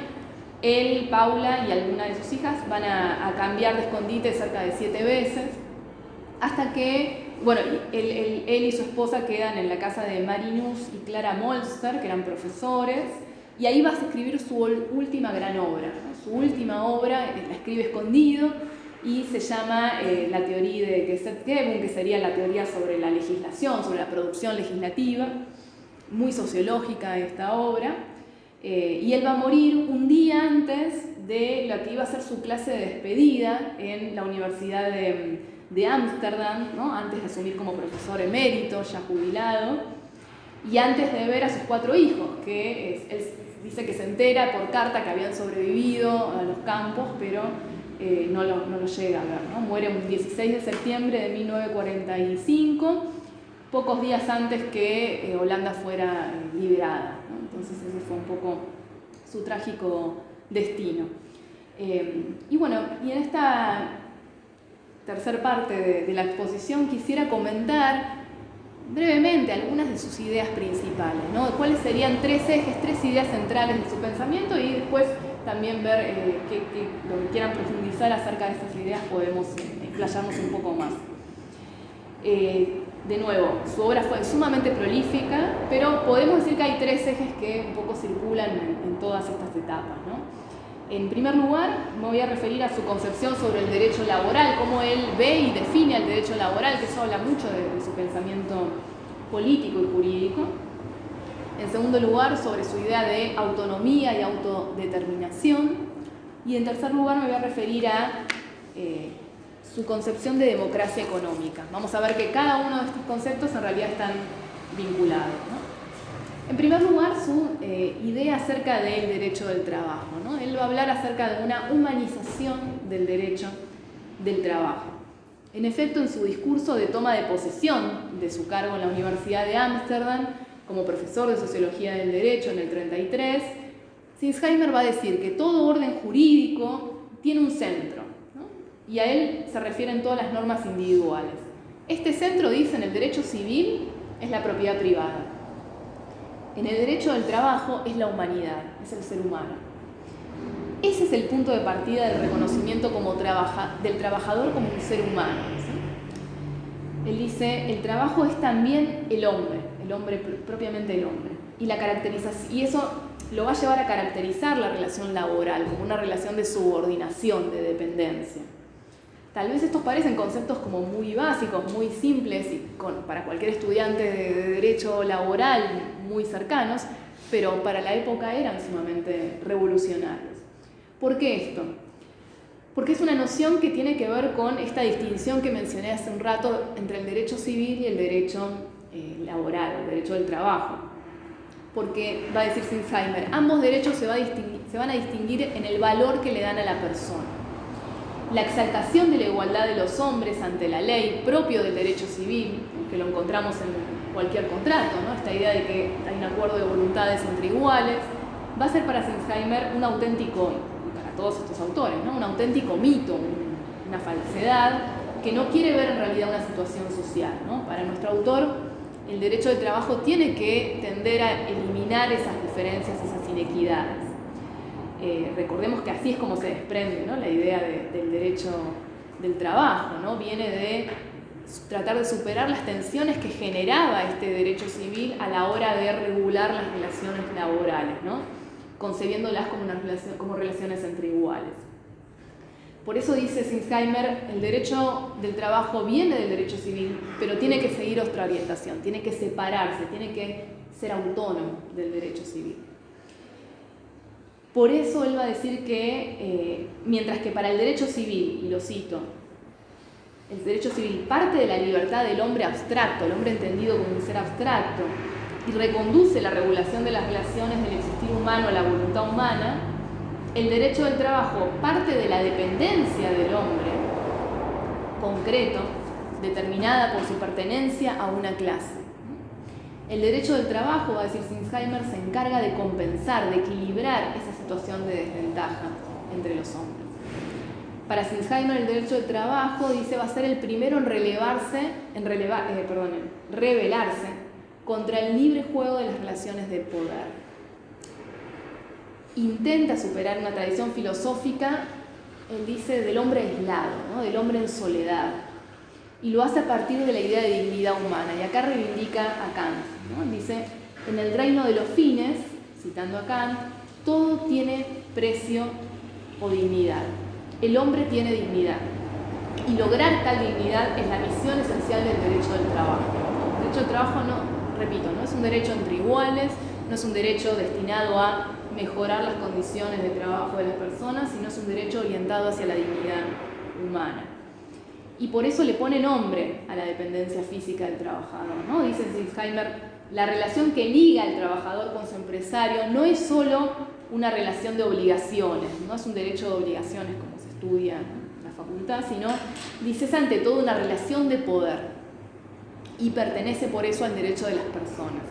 Él, Paula y alguna de sus hijas van a cambiar de escondite cerca de 7 veces, hasta que, bueno, él y su esposa quedan en la casa de Marinus y Clara Molster, que eran profesores, y ahí va a escribir su última gran obra, ¿no? Su última obra la escribe escondido y se llama la teoría de Gesetzgebung, que sería la teoría sobre la legislación, sobre la producción legislativa, muy sociológica esta obra. Y él va a morir un día antes de lo que iba a ser su clase de despedida en la Universidad de Ámsterdam, ¿no? Antes de asumir como profesor emérito, ya jubilado, y antes de ver a sus 4 hijos, que él dice que se entera por carta que habían sobrevivido a los campos, pero no lo llega a ver, ¿no? Muere un 16 de septiembre de 1945, pocos días antes que Holanda fuera liberada, ¿no? Entonces ese fue un poco su trágico destino. Y bueno, y en esta tercer parte de la exposición quisiera comentar brevemente algunas de sus ideas principales, ¿no? Cuáles serían 3 ejes, 3 ideas centrales de su pensamiento, y después también ver lo que quieran profundizar acerca de estas ideas podemos explayarnos un poco más. De nuevo, su obra fue sumamente prolífica, pero podemos decir que hay 3 ejes que un poco circulan en todas estas etapas, ¿no? En primer lugar, me voy a referir a su concepción sobre el derecho laboral, cómo él ve y define el derecho laboral, que eso habla mucho de su pensamiento político y jurídico. En segundo lugar, sobre su idea de autonomía y autodeterminación. Y en tercer lugar, me voy a referir a su concepción de democracia económica. Vamos a ver que cada uno de estos conceptos en realidad están vinculados, ¿no? En primer lugar, su idea acerca del derecho del trabajo, ¿no? Él va a hablar acerca de una humanización del derecho del trabajo. En efecto, en su discurso de toma de posesión de su cargo en la Universidad de Ámsterdam, como profesor de Sociología del Derecho en el 33, Sinsheimer va a decir que todo orden jurídico tiene un centro, ¿no? Y a él se refieren todas las normas individuales. Este centro, dice, en el derecho civil es la propiedad privada. En el derecho del trabajo es la humanidad, es el ser humano. Ese es el punto de partida del reconocimiento del trabajador como un ser humano, ¿sí? Él dice, el trabajo es también el hombre propiamente el hombre. Y eso lo va a llevar a caracterizar la relación laboral como una relación de subordinación, de dependencia. Tal vez estos parecen conceptos como muy básicos, muy simples y para cualquier estudiante de derecho laboral muy cercanos, pero para la época eran sumamente revolucionarios. ¿Por qué esto? Porque es una noción que tiene que ver con esta distinción que mencioné hace un rato entre el derecho civil y el derecho laboral, el derecho del trabajo. Porque, va a decir Sinsheimer, ambos derechos se van a distinguir en el valor que le dan a la persona. La exaltación de la igualdad de los hombres ante la ley, propio del derecho civil, que lo encontramos en cualquier contrato, ¿no? Esta idea de que hay un acuerdo de voluntades entre iguales, va a ser para Sinsheimer un auténtico, para todos estos autores, ¿no? Un auténtico mito, una falsedad que no quiere ver en realidad una situación social, ¿no? Para nuestro autor, el derecho del trabajo tiene que tender a eliminar esas diferencias, esas inequidades. Recordemos que así es como se desprende, ¿no? La idea del derecho del trabajo, ¿no? Viene de tratar de superar las tensiones que generaba este derecho civil a la hora de regular las relaciones laborales, ¿no? Concebiéndolas como relaciones entre iguales. Por eso dice Sinsheimer, el derecho del trabajo viene del derecho civil, pero tiene que seguir otra orientación, tiene que separarse, tiene que ser autónomo del derecho civil. Por eso él va a decir que, mientras que para el derecho civil, y lo cito, el derecho civil parte de la libertad del hombre abstracto, el hombre entendido como un ser abstracto, y reconduce la regulación de las relaciones del existir humano a la voluntad humana, el derecho del trabajo parte de la dependencia del hombre concreto, determinada por su pertenencia a una clase. El derecho del trabajo, va a decir Sinsheimer, se encarga de compensar, de equilibrar esa situación de desventaja entre los hombres. Para Sinsheimer, el derecho del trabajo, dice, va a ser el primero en rebelarse contra el libre juego de las relaciones de poder. Intenta superar una tradición filosófica, él dice, del hombre aislado, ¿no? Del hombre en soledad. Y lo hace a partir de la idea de dignidad humana. Y acá reivindica a Kant, ¿no? Dice, en el reino de los fines, citando a Kant, todo tiene precio o dignidad. El hombre tiene dignidad. Y lograr tal dignidad es la misión esencial del derecho del trabajo. El derecho del trabajo, no es un derecho entre iguales, no es un derecho destinado a mejorar las condiciones de trabajo de las personas, sino es un derecho orientado hacia la dignidad humana. Y por eso le pone nombre a la dependencia física del trabajador, ¿no? Dice Sinsheimer, la relación que liga al trabajador con su empresario no es solo una relación de obligaciones, no es un derecho de obligaciones como se estudia en la facultad, sino, dice, es ante todo una relación de poder y pertenece por eso al derecho de las personas,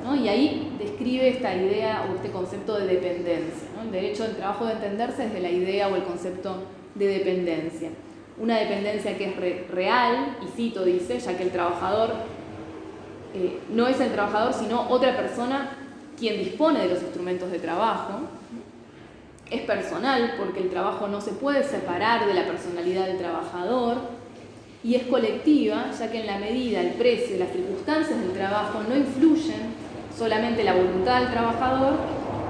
¿no? Y ahí describe esta idea o este concepto de dependencia, ¿no? El derecho del trabajo de entenderse desde la idea o el concepto de dependencia. Una dependencia que es real, y cito, dice, ya que el trabajador no es el trabajador, sino otra persona quien dispone de los instrumentos de trabajo. Es personal, porque el trabajo no se puede separar de la personalidad del trabajador. Y es colectiva, ya que en la medida, el precio y las circunstancias del trabajo no influyen solamente la voluntad del trabajador,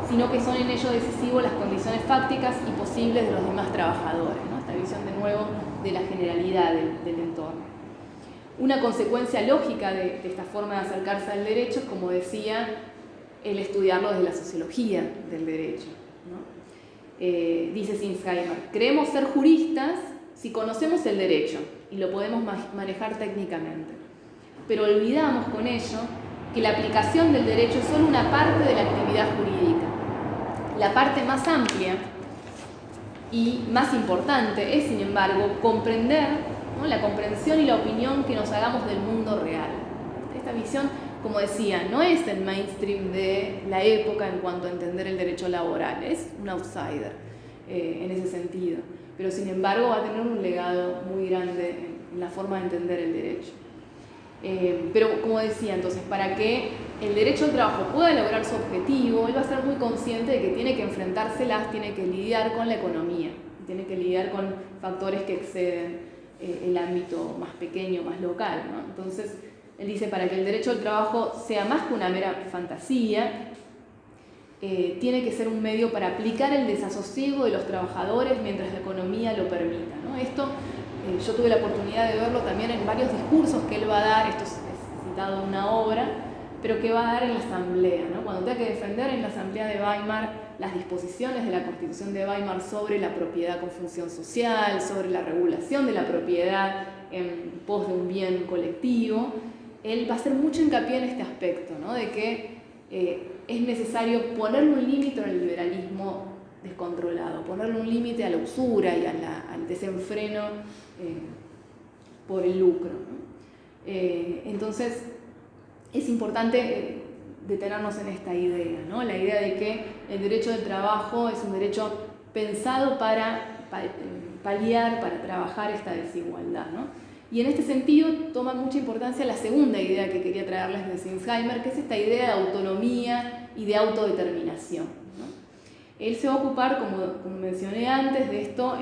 sino que son en ello decisivos las condiciones fácticas y posibles de los demás trabajadores, ¿no? Esta visión de nuevo de la generalidad del entorno. Una consecuencia lógica de esta forma de acercarse al derecho es, como decía, el estudiarlo desde la sociología del derecho, ¿no? Dice Sinsheimer, creemos ser juristas si conocemos el derecho y lo podemos manejar técnicamente, pero olvidamos con ello que la aplicación del derecho es solo una parte de la actividad jurídica. La parte más amplia y más importante es, sin embargo, comprender, ¿no?, la comprensión y la opinión que nos hagamos del mundo real. Esta visión, como decía, no es el mainstream de la época en cuanto a entender el derecho laboral, es un outsider en ese sentido, pero sin embargo va a tener un legado muy grande en la forma de entender el derecho. Pero como decía, entonces, para que el derecho al trabajo pueda lograr su objetivo, él va a ser muy consciente de que tiene que enfrentárselas, tiene que lidiar con la economía, tiene que lidiar con factores que exceden el ámbito más pequeño, más local, ¿no? Entonces, él dice, para que el derecho al trabajo sea más que una mera fantasía, tiene que ser un medio para aplicar el desasosiego de los trabajadores mientras la economía lo permita, ¿no? Esto yo tuve la oportunidad de verlo también en varios discursos que él va a dar, esto es citado en una obra, pero que va a dar en la asamblea, ¿no? Cuando tenga que defender en la asamblea de Weimar las disposiciones de la Constitución de Weimar sobre la propiedad con función social, sobre la regulación de la propiedad en pos de un bien colectivo, él va a hacer mucho hincapié en este aspecto, ¿no?, de que es necesario ponerle un límite al liberalismo descontrolado, ponerle un límite a la usura y al desenfreno por el lucro, ¿no? Entonces es importante detenernos en esta idea, ¿no?, la idea de que el derecho del trabajo es un derecho pensado para paliar, para trabajar esta desigualdad, ¿no? Y en este sentido toma mucha importancia la segunda idea que quería traerles de Sinsheimer, que es esta idea de autonomía y de autodeterminación, ¿no? Él se va a ocupar, como mencioné antes, de esto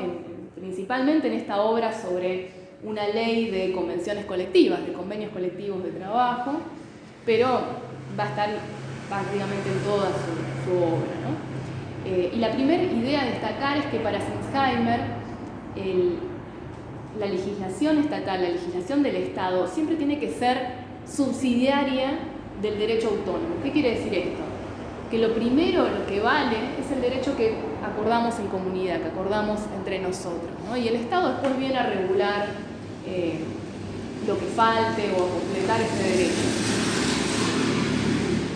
principalmente en esta obra sobre una ley de convenciones colectivas, de convenios colectivos de trabajo, pero va a estar prácticamente en toda su obra, ¿no? Y la primera idea a destacar es que para Sinsheimer la legislación estatal, la legislación del Estado, siempre tiene que ser subsidiaria del derecho autónomo. ¿Qué quiere decir esto? Que lo primero, lo que vale, es el derecho que acordamos en comunidad, que acordamos entre nosotros, ¿no? Y el Estado después viene a regular lo que falte o a completar ese derecho.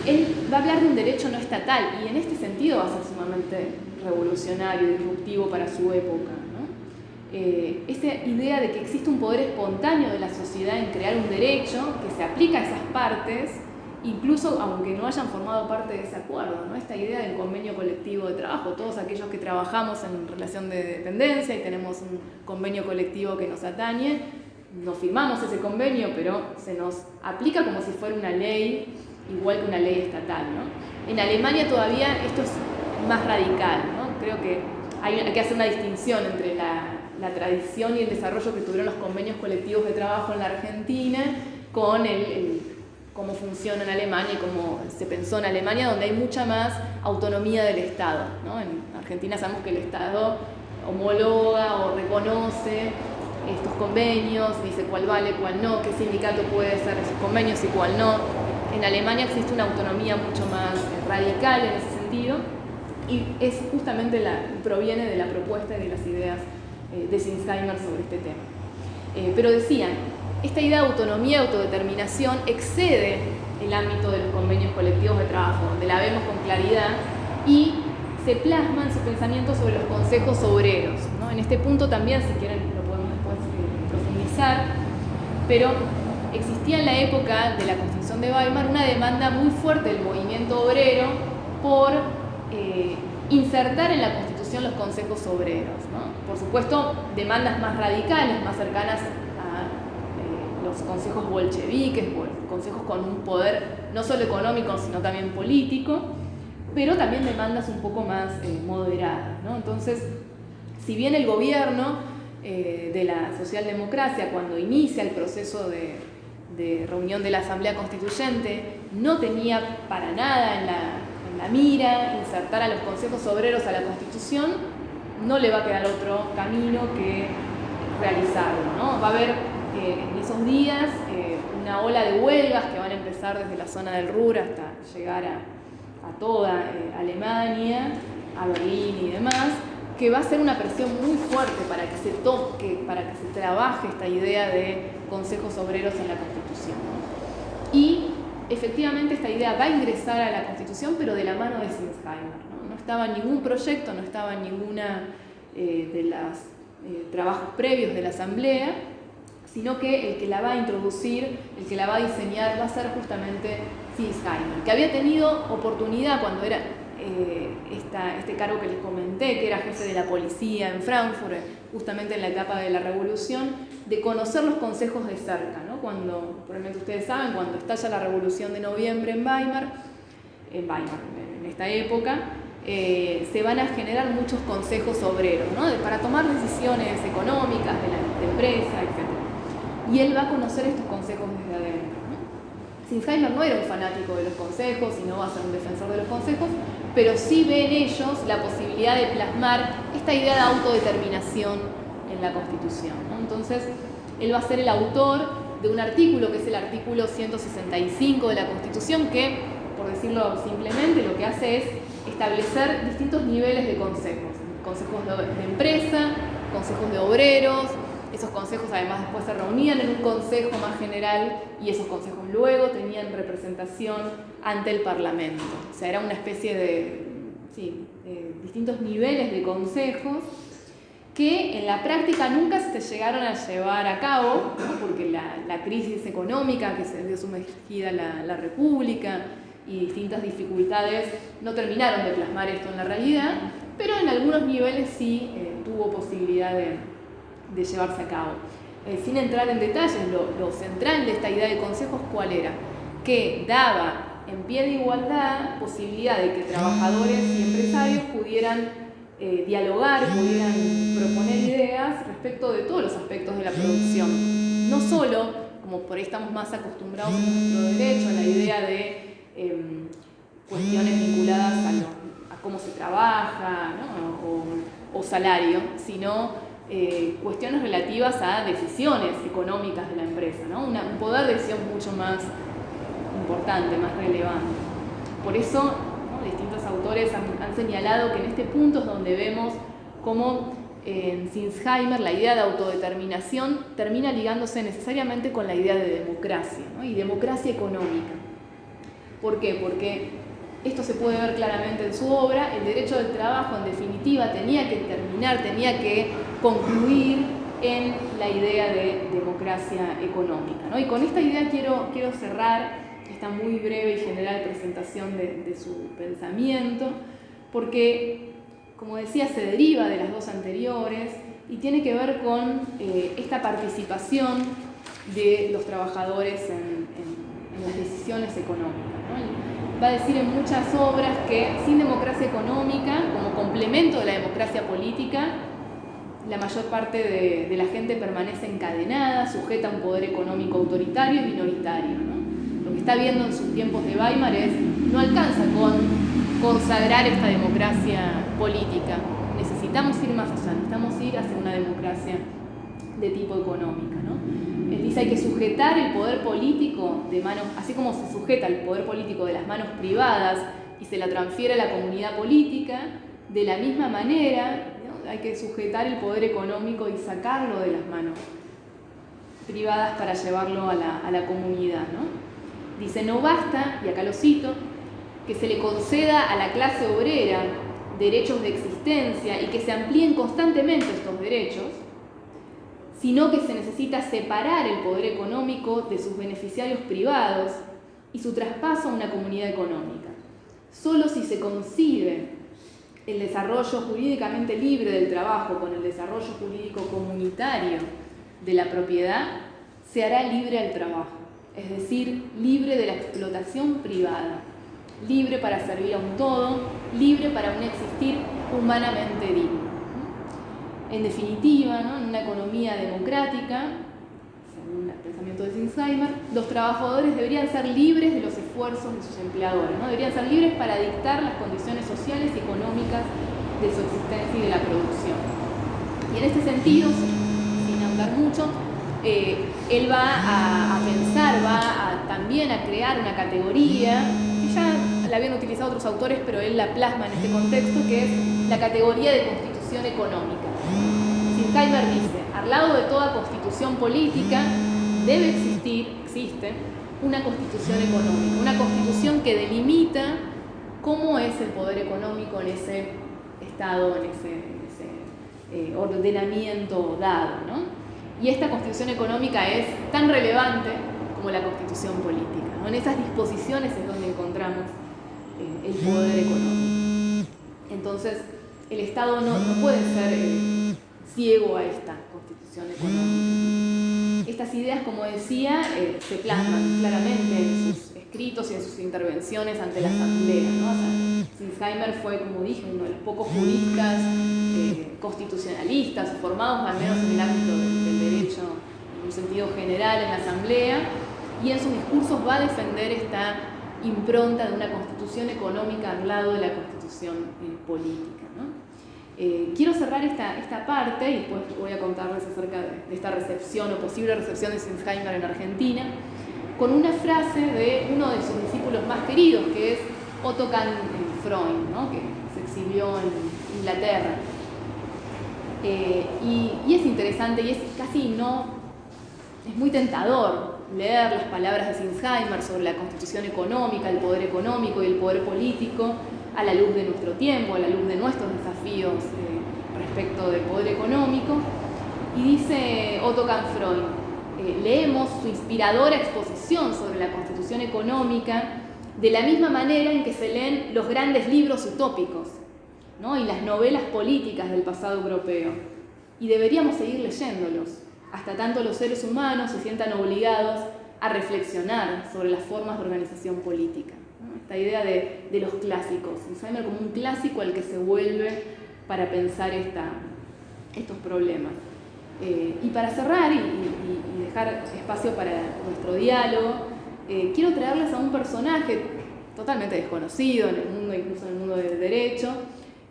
Él va a hablar de un derecho no estatal y en este sentido va a ser sumamente revolucionario y disruptivo para su época, ¿no? Esta idea de que existe un poder espontáneo de la sociedad en crear un derecho que se aplica a esas partes, incluso aunque no hayan formado parte de ese acuerdo, ¿no? Esta idea del convenio colectivo de trabajo, todos aquellos que trabajamos en relación de dependencia y tenemos un convenio colectivo que nos atañe, no firmamos ese convenio, pero se nos aplica como si fuera una ley, igual que una ley estatal, ¿no? En Alemania todavía esto es más radical, ¿no? Creo que hay que hacer una distinción entre la tradición y el desarrollo que tuvieron los convenios colectivos de trabajo en la Argentina con cómo funciona en Alemania y cómo se pensó en Alemania, donde hay mucha más autonomía del Estado, ¿no? En Argentina sabemos que el Estado homologa o reconoce estos convenios, dice cuál vale, cuál no, qué sindicato puede hacer esos convenios y cuál no. En Alemania existe una autonomía mucho más radical en ese sentido y es justamente proviene de la propuesta y de las ideas de Sinsheimer sobre este tema. Pero decían, esta idea de autonomía y autodeterminación excede el ámbito de los convenios colectivos de trabajo, donde la vemos con claridad y se plasma en su pensamiento sobre los consejos obreros, ¿no? En este punto también, si quieren, lo podemos después profundizar, pero existía en la época de la Constitución de Weimar una demanda muy fuerte del movimiento obrero por insertar en la Constitución los consejos obreros, ¿no? Por supuesto, demandas más radicales, más cercanas a los consejos bolcheviques, consejos con un poder no solo económico, sino también político, pero también demandas un poco más moderadas, ¿no? Entonces, si bien el gobierno de la socialdemocracia, cuando inicia el proceso de reunión de la Asamblea Constituyente, no tenía para nada en la mira insertar a los consejos obreros a la Constitución, no le va a quedar otro camino que realizarlo, ¿no? Va a haber en esos días una ola de huelgas que van a empezar desde la zona del Ruhr hasta llegar a toda Alemania, a Berlín y demás, que va a ser una presión muy fuerte para que se toque, para que se trabaje esta idea de consejos obreros en la Constitución, ¿no? Y efectivamente esta idea va a ingresar a la Constitución, pero de la mano de Sinsheimer, ¿no? No estaba en ningún proyecto, no estaba en ninguna de los trabajos previos de la Asamblea, sino que el que la va a introducir, el que la va a diseñar, va a ser justamente Sinsheimer, que había tenido oportunidad cuando era este cargo que les comenté, que era jefe de la policía en Frankfurt, justamente en la etapa de la Revolución, de conocer los consejos de cerca, ¿no? Cuando, probablemente ustedes saben, cuando estalla la Revolución de Noviembre en Weimar, en esta época, se van a generar muchos consejos obreros, ¿no? Para tomar decisiones económicas de empresa, etc. Y él va a conocer estos consejos desde adentro, ¿no? Sinsheimer no era un fanático de los consejos y no va a ser un defensor de los consejos, pero sí ve en ellos la posibilidad de plasmar esta idea de autodeterminación en la Constitución, ¿no? Entonces, él va a ser el autor de un artículo, que es el artículo 165 de la Constitución, que, por decirlo simplemente, lo que hace es establecer distintos niveles de consejos. Consejos de empresa, consejos de obreros. Esos consejos además después se reunían en un consejo más general y esos consejos luego tenían representación ante el Parlamento. O sea, era una especie de distintos niveles de consejos que en la práctica nunca se llegaron a llevar a cabo, ¿no? Porque la crisis económica que se vio sumergida la República y distintas dificultades no terminaron de plasmar esto en la realidad, pero en algunos niveles sí tuvo posibilidad de llevarse a cabo. Sin entrar en detalles, lo central de esta idea de consejos, ¿cuál era? Que daba en pie de igualdad posibilidad de que trabajadores y empresarios pudieran dialogar, pudieran proponer ideas respecto de todos los aspectos de la producción. No solo, como por ahí estamos más acostumbrados en nuestro derecho, a la idea de cuestiones vinculadas a cómo se trabaja, ¿no? o salario, sino cuestiones relativas a decisiones económicas de la empresa, ¿no? Un poder de decisión mucho más importante, más relevante. Por eso, ¿no? Distintos autores han señalado que en este punto es donde vemos cómo en Sinsheimer la idea de autodeterminación termina ligándose necesariamente con la idea de democracia, ¿no? Y democracia económica. ¿Por qué? Porque esto se puede ver claramente en su obra. El derecho del trabajo, en definitiva, tenía que terminar, tenía que concluir en la idea de democracia económica, ¿no? Y con esta idea quiero cerrar esta muy breve y general presentación de su pensamiento, porque, como decía, se deriva de las dos anteriores y tiene que ver con esta participación de los trabajadores en las decisiones económicas, ¿no? Va a decir en muchas obras que sin democracia económica, como complemento de la democracia política, la mayor parte de la gente permanece encadenada, sujeta a un poder económico autoritario y minoritario, ¿no? Lo que está viendo en sus tiempos de Weimar no alcanza con consagrar esta democracia política. Necesitamos ir más allá, necesitamos ir hacia una democracia de tipo económica, ¿no? Él dice hay que sujetar el poder político de manos, así como se sujeta el poder político de las manos privadas y se la transfiere a la comunidad política, de la misma manera, ¿no? Hay que sujetar el poder económico y sacarlo de las manos privadas para llevarlo a la comunidad, ¿no? Dice, no basta, y acá lo cito, que se le conceda a la clase obrera derechos de existencia y que se amplíen constantemente estos derechos, sino que se necesita separar el poder económico de sus beneficiarios privados y su traspaso a una comunidad económica. Solo si se concibe el desarrollo jurídicamente libre del trabajo con el desarrollo jurídico comunitario de la propiedad, se hará libre al trabajo, es decir, libre de la explotación privada, libre para servir a un todo, libre para un existir humanamente digno. En definitiva, ¿no? En una economía democrática, según el pensamiento de Sinsheimer, los trabajadores deberían ser libres de los esfuerzos de sus empleadores, ¿no? Deberían ser libres para dictar las condiciones sociales y económicas de su existencia y de la producción. Y en este sentido, sin ahondar mucho, él va a pensar, también a crear una categoría, que ya la habían utilizado otros autores, pero él la plasma en este contexto, que es la categoría de constitución económica. Sinsheimer dice, al lado de toda constitución política, debe existir, existe, una constitución económica, una constitución que delimita cómo es el poder económico en ese Estado, en ese ordenamiento dado, ¿no? Y esta constitución económica es tan relevante como la constitución política, ¿no? En esas disposiciones es donde encontramos el poder económico. Entonces, el Estado no puede ser ciego a esta constitución económica. Estas ideas, como decía, se plasman claramente en sus escritos y en sus intervenciones ante la Asamblea, ¿no? O sea, Sinsheimer fue, como dije, uno de los pocos juristas constitucionalistas, formados al menos en el ámbito del derecho en un sentido general en la Asamblea, y en sus discursos va a defender esta impronta de una constitución económica al lado de la constitución política, ¿no? Quiero cerrar esta parte y después voy a contarles acerca de esta recepción o posible recepción de Sinsheimer en Argentina, con una frase de uno de sus discípulos más queridos, que es Otto Kahn Freund, ¿no? Que se exilió en Inglaterra. Y es interesante y es muy tentador leer las palabras de Sinsheimer sobre la constitución económica, el poder económico y el poder político a la luz de nuestro tiempo, a la luz de nuestros desafíos respecto del poder económico. Y dice Otto Kahn Freund, leemos su inspiradora exposición sobre la constitución económica de la misma manera en que se leen los grandes libros utópicos, ¿no? Y las novelas políticas del pasado europeo. Y deberíamos seguir leyéndolos, hasta tanto los seres humanos se sientan obligados a reflexionar sobre las formas de organización política, ¿no? Esta idea de los clásicos, Sinsheimer como un clásico al que se vuelve para pensar estos problemas. Y para cerrar y dejar espacio para nuestro diálogo, quiero traerles a un personaje totalmente desconocido en el mundo, incluso en el mundo del derecho,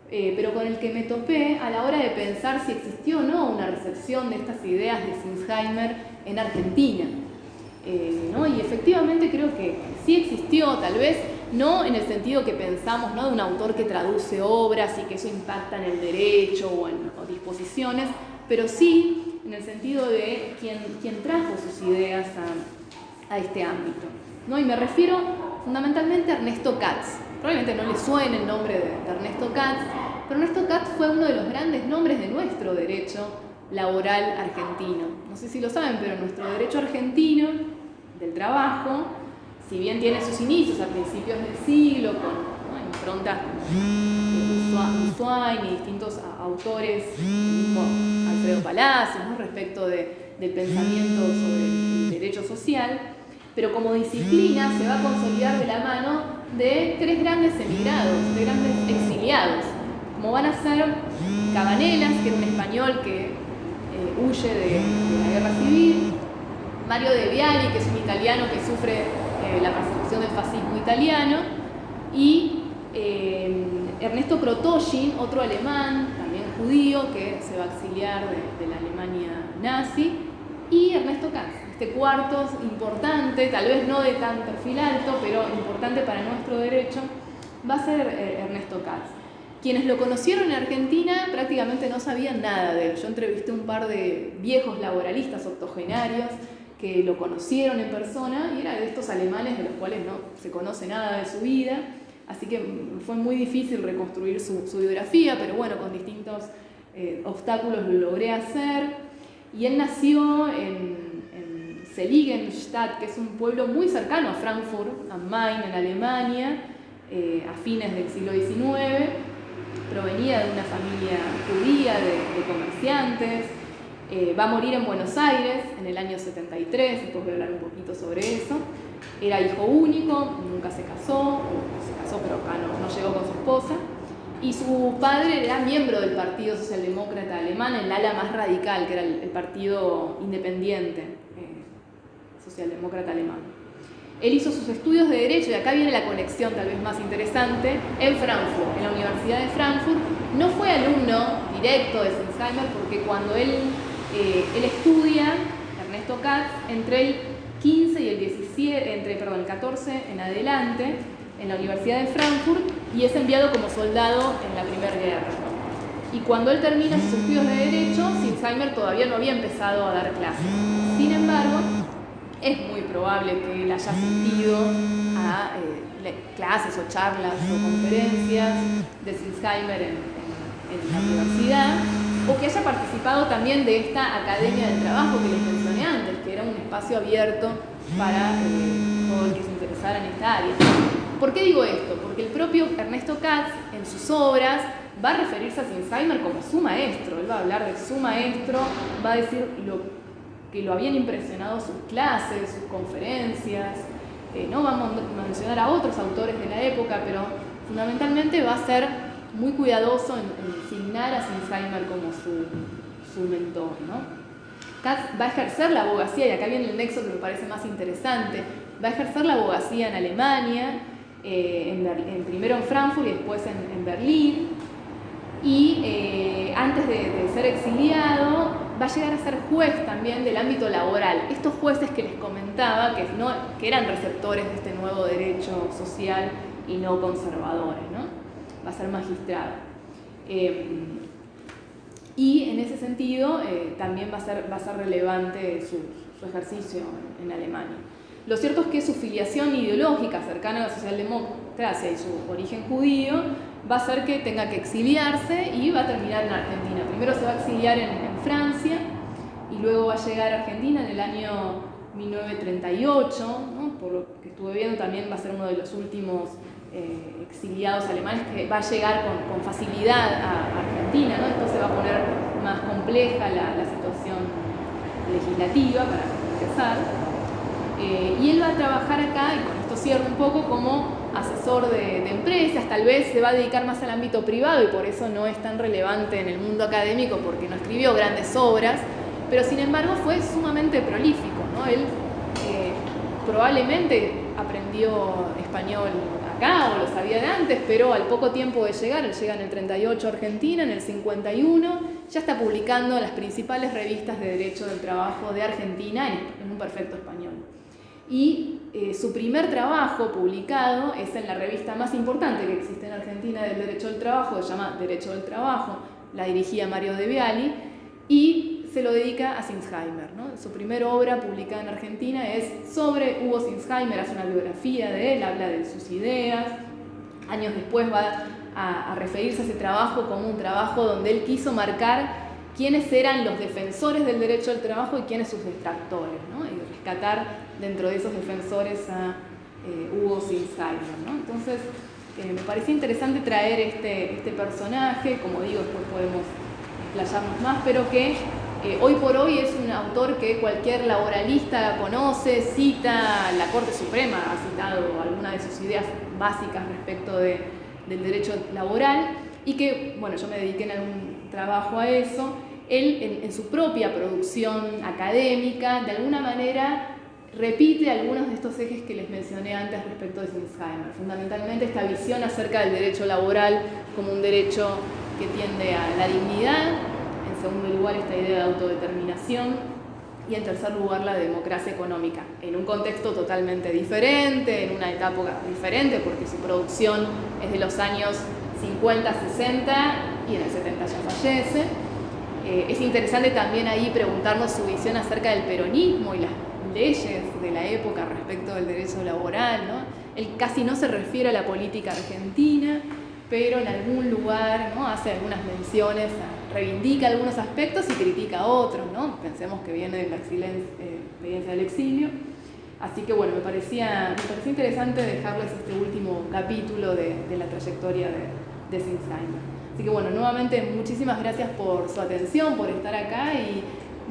pero con el que me topé a la hora de pensar si existió o no una recepción de estas ideas de Sinsheimer en Argentina, ¿no? Y efectivamente creo que sí existió, tal vez no en el sentido que pensamos, ¿no? De un autor que traduce obras y que eso impacta en el derecho o disposiciones, pero sí en el sentido de quien trajo sus ideas a este ámbito, ¿no? Y me refiero fundamentalmente a Ernesto Katz. Probablemente no le suene el nombre de Ernesto Katz, pero Ernesto Katz fue uno de los grandes nombres de nuestro derecho laboral argentino. No sé si lo saben, pero nuestro derecho argentino del trabajo, si bien tiene sus inicios a principios del siglo, con improntas como Ushuain y distintos autores, como Alfredo Palacios, ¿no? Respecto del pensamiento sobre el derecho social, pero como disciplina se va a consolidar de la mano de tres grandes emigrados, de grandes exiliados, como van a ser Cabanelas, que era un español que huye de la guerra civil, Mario De Viali, que es un italiano que sufre la persecución del fascismo italiano, y Ernesto Krotoshin, otro alemán, también judío, que se va a exiliar de la Alemania nazi, y Ernesto Katz, este cuarto importante, tal vez no de tan perfil alto, pero importante para nuestro derecho, va a ser Ernesto Katz. Quienes lo conocieron en Argentina prácticamente no sabían nada de él. Yo entrevisté un par de viejos laboralistas octogenarios que lo conocieron en persona y era de estos alemanes de los cuales no se conoce nada de su vida, así que fue muy difícil reconstruir su biografía, pero bueno, con distintos obstáculos lo logré hacer. Y él nació en Seligenstadt, que es un pueblo muy cercano a Frankfurt am Main, en Alemania, a fines del siglo XIX. Provenía de una familia judía de comerciantes. Va a morir en Buenos Aires en el año 73, después voy a hablar un poquito sobre eso. Era hijo único, nunca se casó, pero acá no llegó con su esposa. Y su padre era miembro del Partido Socialdemócrata Alemán, el ala más radical, que era el Partido Independiente Socialdemócrata Alemán. Él hizo sus estudios de Derecho, y acá viene la conexión tal vez más interesante, en Frankfurt, en la Universidad de Frankfurt. No fue alumno directo de Sinsheimer, porque cuando él estudia, Ernesto Katz, entre el 15 y el 14 en adelante, en la Universidad de Frankfurt, y es enviado como soldado en la Primera Guerra. Y cuando él termina sus estudios de Derecho, Sinsheimer todavía no había empezado a dar clases. Sin embargo, es muy probable que él haya asistido a clases o charlas o conferencias de Sinsheimer en la universidad, o que haya participado también de esta Academia del Trabajo que les mencioné antes, que era un espacio abierto para todo el que se interesara en esta área. ¿Por qué digo esto? Porque el propio Ernesto Katz, en sus obras, va a referirse a Sinsheimer como su maestro. Él va a hablar de su maestro, va a decir que lo habían impresionado sus clases, sus conferencias. No vamos a mencionar a otros autores de la época, pero fundamentalmente va a ser muy cuidadoso en designar a Sinsheimer como su mentor, ¿no? Katz va a ejercer la abogacía, y acá viene el nexo que me parece más interesante, va a ejercer la abogacía en Alemania, primero en Frankfurt y después en Berlín, y antes de ser exiliado va a llegar a ser juez también del ámbito laboral. Estos jueces que les comentaba, que eran receptores de este nuevo derecho social y no conservadores, ¿no? Va a ser magistrado. Y en ese sentido también va a ser relevante su ejercicio en Alemania. Lo cierto es que su filiación ideológica cercana a la socialdemocracia y su origen judío va a hacer que tenga que exiliarse y va a terminar en Argentina. Primero se va a exiliar en Francia y luego va a llegar a Argentina en el año 1938, ¿no? Por lo que estuve viendo, también va a ser uno de los últimos exiliados alemanes que va a llegar con facilidad a Argentina, ¿no? Entonces va a poner más compleja la situación legislativa para empezar. Y él va a trabajar acá, y con esto cierro un poco, como asesor de empresas. Tal vez se va a dedicar más al ámbito privado y por eso no es tan relevante en el mundo académico, porque no escribió grandes obras, pero sin embargo fue sumamente prolífico, ¿no? Él probablemente aprendió español acá o lo sabía de antes, pero al poco tiempo de llegar, él llega en el 38 a Argentina, en el 51 ya está publicando en las principales revistas de Derecho del Trabajo de Argentina en un perfecto español. Y su primer trabajo publicado es en la revista más importante que existe en Argentina del Derecho del Trabajo, se llama Derecho del Trabajo, la dirigía Mario De Viali, y se lo dedica a Sinsheimer, ¿no? Su primera obra publicada en Argentina es sobre Hugo Sinsheimer, hace una biografía de él, habla de sus ideas. Años después va a referirse a ese trabajo como un trabajo donde él quiso marcar quiénes eran los defensores del derecho del trabajo y quiénes sus detractores, ¿no? Y rescatar dentro de esos defensores a Hugo Sinsheimer, ¿no? Entonces, me parecía interesante traer este personaje, como digo, después podemos explayarnos más, pero que hoy por hoy es un autor que cualquier laboralista conoce, cita, la Corte Suprema ha citado algunas de sus ideas básicas respecto del derecho laboral, y que, bueno, yo me dediqué en algún trabajo a eso. Él, en su propia producción académica, de alguna manera repite algunos de estos ejes que les mencioné antes respecto de Sinsheimer. Fundamentalmente esta visión acerca del derecho laboral como un derecho que tiende a la dignidad, en segundo lugar esta idea de autodeterminación y en tercer lugar la democracia económica, en un contexto totalmente diferente, en una etapa diferente, porque su producción es de los años 50, 60 y en el 70 ya fallece. Es interesante también ahí preguntarnos su visión acerca del peronismo y las leyes de la época respecto del derecho laboral, ¿no? Él casi no se refiere a la política argentina, pero en algún lugar, ¿no?, hace algunas menciones, reivindica algunos aspectos y critica otros, ¿no? Pensemos que viene de la experiencia del exilio. Así que bueno, me parecía interesante dejarles este último capítulo de la trayectoria de Sinsheimer. Así que bueno, nuevamente muchísimas gracias por su atención, por estar acá, y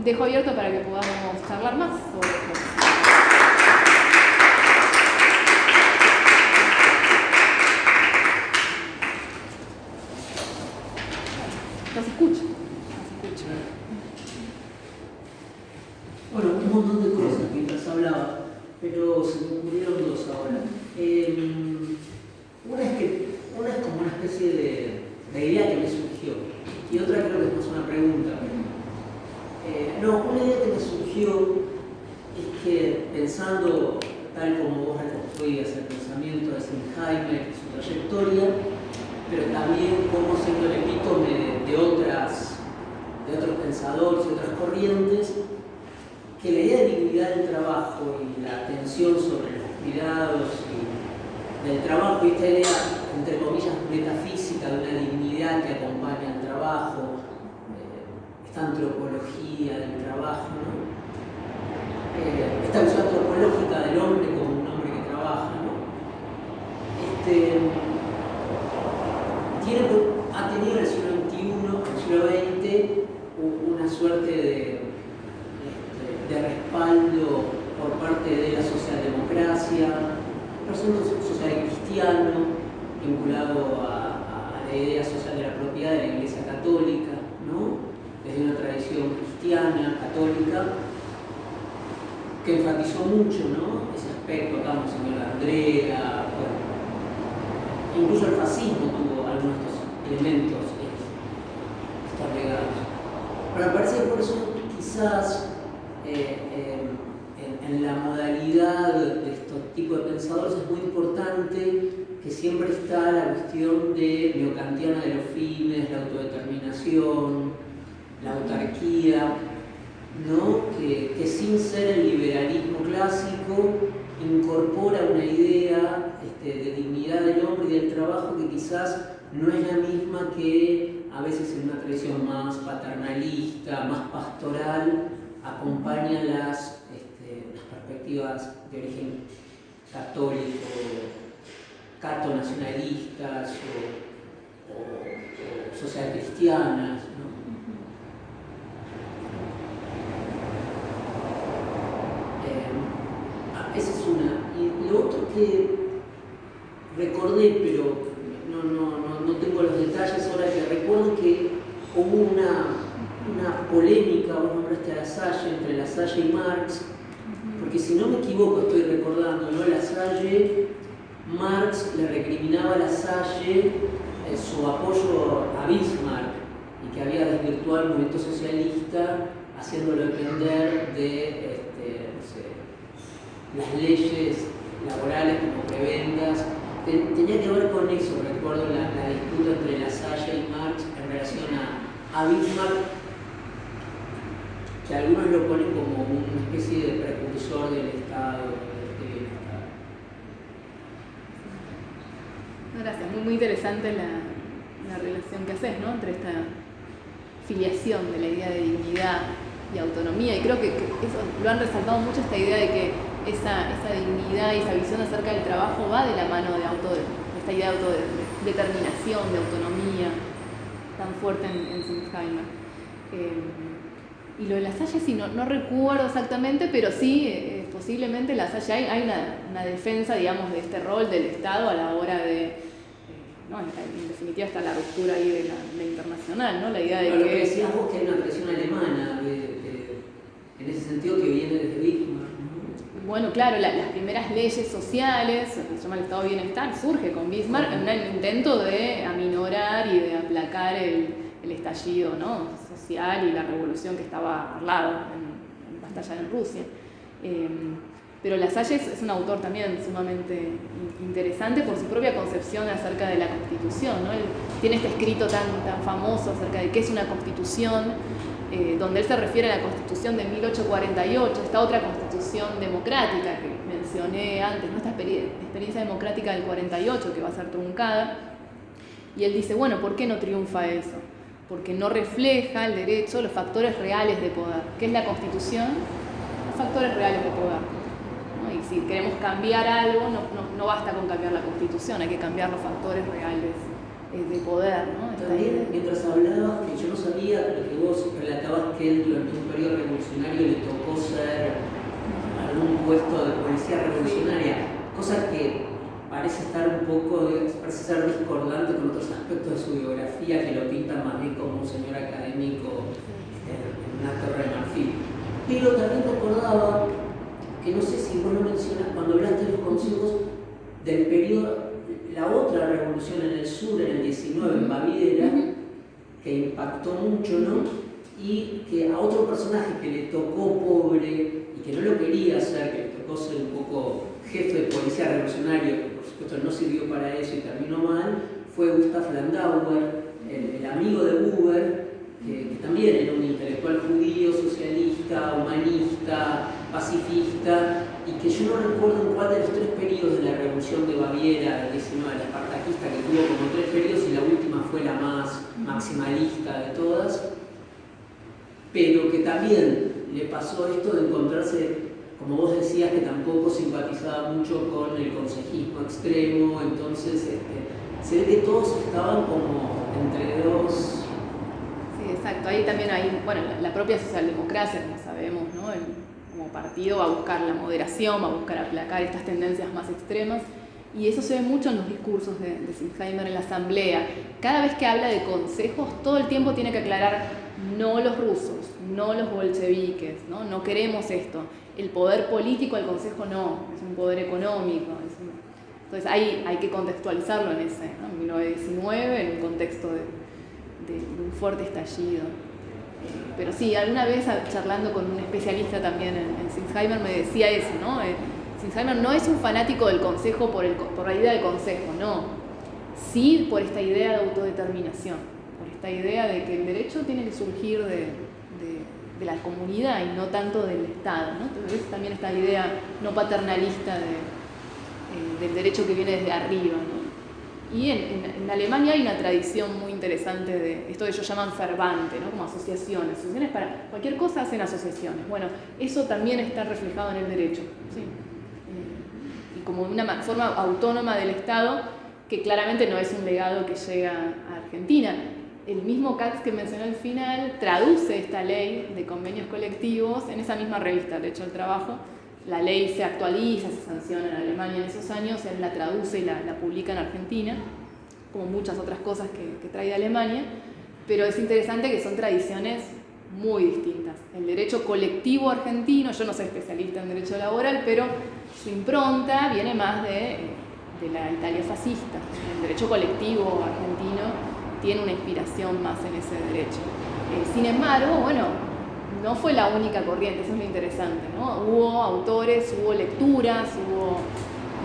dejo abierto para que podamos charlar más sobre esto. Nos escucha. Bueno, un montón de cosas mientras hablaba, pero se me ocurrieron dos ahora. Una es como una especie de idea que me surgió, y otra creo que es más una pregunta. Una idea que me surgió es que, pensando tal como vos reconstruías el pensamiento de Sinsheimer y su trayectoria, pero también como siendo el epítome de otros pensadores y otras corrientes, que la idea de dignidad del trabajo y la atención sobre los cuidados del trabajo, y esta idea, entre comillas, metafísica de una dignidad que acompaña al trabajo, esta antropología del trabajo, ¿no? Esta visión antropológica del hombre como un hombre que trabaja, ¿no? Ha tenido en el siglo XXI, en el siglo XX, una suerte de respaldo por parte de la socialdemocracia, personas social cristiano, vinculado a la idea social de la propiedad de la Iglesia Católica, ¿no? Desde una tradición cristiana, católica, que enfatizó mucho, ¿no? Ese aspecto, acá señora Andrea, bueno, incluso el fascismo tuvo algunos de estos elementos legados. Pero me parece que por eso quizás en la modalidad de estos tipos de pensadores es muy importante que siempre está la cuestión neokantiana de los fines, la autodeterminación, la autarquía, ¿no? que sin ser el liberalismo clásico incorpora una idea de dignidad del hombre y del trabajo que quizás no es la misma que a veces en una tradición más paternalista, más pastoral, acompaña las perspectivas de origen católico, catanacionalistas o socialcristianas, ¿no? Esa es una. Y lo otro que recordé, pero no tengo los detalles ahora, que recuerdo que hubo una polémica, vos nombraste a Lassalle, entre Lassalle y Marx, porque si no me equivoco, estoy recordando, ¿no? Lassalle, Marx le recriminaba a Lassalle su apoyo a Bismarck y que había desvirtuado el movimiento socialista haciéndolo depender de las leyes laborales como prebendas. Tenía que ver con eso, recuerdo la disputa entre Lassalle y Marx en relación a Bismarck, que algunos lo ponen como una especie de precursor del Estado de bienestar. Gracias, muy interesante la relación que haces, ¿no? Entre esta filiación de la idea de dignidad y autonomía, y creo que eso lo han resaltado mucho, esta idea de que esa dignidad y esa visión acerca del trabajo va de la mano de esta idea de autodeterminación, de autonomía, tan fuerte en Sinsheimer. Y lo de Lassalle sí, no recuerdo exactamente, pero sí, posiblemente Lassalle hay una defensa, digamos, de este rol del Estado a la hora de, no, en definitiva está la ruptura ahí de la internacional, ¿no? La idea de pero que... Lo que decías vos, que hay una presión alemana, en ese sentido, que viene desde Bismarck. Bueno, claro, las primeras leyes sociales, que se llama el Estado de Bienestar, surge con Bismarck en un intento de aminorar y de aplacar el estallido, ¿no? social y la revolución que estaba al lado en batalla en Rusia. Pero Lassalle es un autor también sumamente interesante por su propia concepción acerca de la Constitución, ¿no? Él tiene este escrito tan famoso acerca de qué es una Constitución, donde él se refiere a la Constitución de 1848, esta otra Constitución democrática que mencioné antes, ¿no? Esta experiencia democrática del 48 que va a ser truncada. Y él dice, bueno, ¿por qué no triunfa eso? Porque no refleja el derecho, los factores reales de poder. ¿Qué es la Constitución? Los factores reales de poder, ¿no? Y si queremos cambiar algo, no basta con cambiar la Constitución, hay que cambiar los factores reales de poder, ¿no? También, mientras hablabas, que yo no sabía, pero que vos relatabas que él durante un periodo revolucionario le tocó ser algún puesto de policía revolucionaria, cosa que parece estar un poco, parece ser discordante con otros aspectos de su biografía que lo pintan más bien como un señor académico en una torre de marfil. Pero también recordaba que no sé si vos lo mencionas cuando hablaste de los consejos del periodo, la otra revolución en el sur, en el 19, en Baviera, que impactó mucho, ¿no? Y que a otro personaje que le tocó pobre y que no lo quería hacer, que le tocó ser un poco jefe de policía revolucionario, que por supuesto no sirvió para eso y terminó mal, fue Gustav Landauer, el amigo de Buber, que también era un intelectual judío, socialista, humanista, pacifista, y que yo no recuerdo en cuál de los 3 periodos de la Revolución de Baviera, el 19, la espartaquista, que tuvo como 3 periodos y la última fue la más maximalista de todas, pero que también le pasó esto de encontrarse, como vos decías, que tampoco simpatizaba mucho con el consejismo extremo, entonces se ve que todos estaban como entre dos. Sí, exacto. Ahí también hay, bueno, la propia socialdemocracia, como sabemos, ¿no? Como partido va a buscar la moderación, va a buscar aplacar estas tendencias más extremas, y eso se ve mucho en los discursos de Sinsheimer en la asamblea. Cada vez que habla de consejos, todo el tiempo tiene que aclarar: no los rusos, no los bolcheviques, no queremos esto. El poder político al consejo no, es un poder económico. Entonces hay que contextualizarlo en ese, ¿no? En 1919, en un contexto de un fuerte estallido. Pero sí, alguna vez charlando con un especialista también en Sinsheimer me decía eso, ¿no? Sinsheimer no es un fanático del consejo por la idea del consejo, no. Sí por esta idea de autodeterminación, por esta idea de que el derecho tiene que surgir de la comunidad y no tanto del Estado, ¿no? Entonces también esta idea no paternalista del derecho que viene desde arriba, ¿no? Y en Alemania hay una tradición muy interesante de esto que ellos llaman Verbände, ¿no? Como asociaciones para cualquier cosa hacen asociaciones. Bueno, eso también está reflejado en el derecho, ¿sí? Y como una forma autónoma del Estado, que claramente no es un legado que llega a Argentina. El mismo Katz que mencionó al final traduce esta ley de convenios colectivos en esa misma revista, de hecho el trabajo. La ley se actualiza, se sanciona en Alemania en esos años, él la traduce y la publica en Argentina, como muchas otras cosas que trae de Alemania, pero es interesante que son tradiciones muy distintas. El derecho colectivo argentino, yo no soy especialista en derecho laboral, pero su impronta viene más de la Italia fascista. El derecho colectivo argentino tiene una inspiración más en ese derecho. Sin embargo, bueno, no fue la única corriente, eso es lo interesante, ¿no? Hubo autores, hubo lecturas, hubo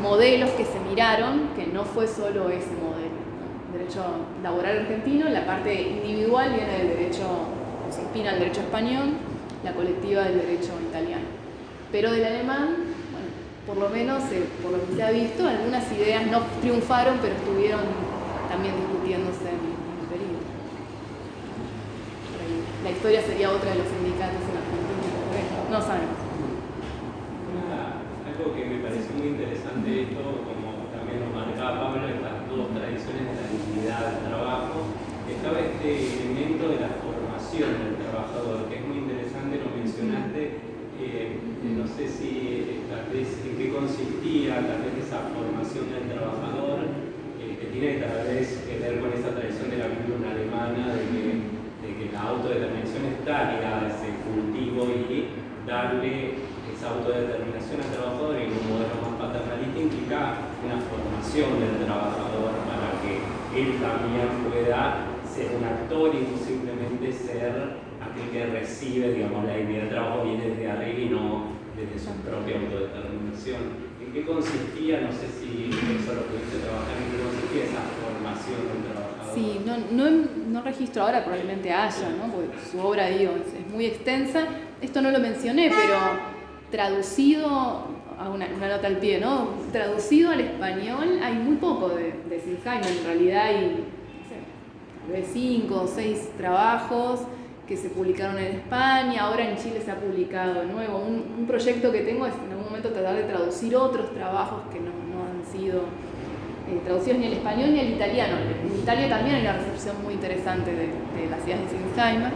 modelos que se miraron, que no fue solo ese modelo, ¿no? Derecho laboral argentino, la parte individual viene del derecho, se inspira en el derecho español, la colectiva del derecho italiano. Pero del alemán, bueno, por lo menos, por lo que se ha visto, algunas ideas no triunfaron, pero estuvieron también discutiéndose en el periodo. La historia sería otra de los sindicatos en Argentina, no sabemos. Algo que me pareció muy interesante esto, como también lo marcaba Pablo, estas 2 tradiciones de la dignidad del trabajo, estaba este elemento de la formación del trabajador, que es muy interesante, lo mencionaste, no sé si tal vez en qué consistía tal vez esa formación del trabajador, que tiene tal vez que ver con esa tradición de la Biblia alemana, de que la autodeterminación está ligada a ese cultivo y darle esa autodeterminación al trabajador en un modelo más paternalista implica una formación del trabajador para que él también pueda ser un actor y no simplemente ser aquel que recibe, digamos, la idea del trabajo viene desde arriba y no desde su propia autodeterminación. ¿En qué consistía? No sé si eso lo pudiste trabajar, ¿en qué consistía esa formación del trabajador? Sí, no registro ahora, probablemente haya, ¿no? Porque su obra, digo, es muy extensa. Esto no lo mencioné, pero traducido, a una nota al pie, ¿no? Traducido al español hay muy poco de Sinsheimer. En realidad hay, no sé, tal vez 5 o 6 trabajos que se publicaron en España. Ahora en Chile se ha publicado de nuevo. Un proyecto que tengo es en algún momento tratar de traducir otros trabajos que no han sido traducidos ni al español ni al italiano. En Italia también hay una recepción muy interesante de las ideas de Sinsheimer,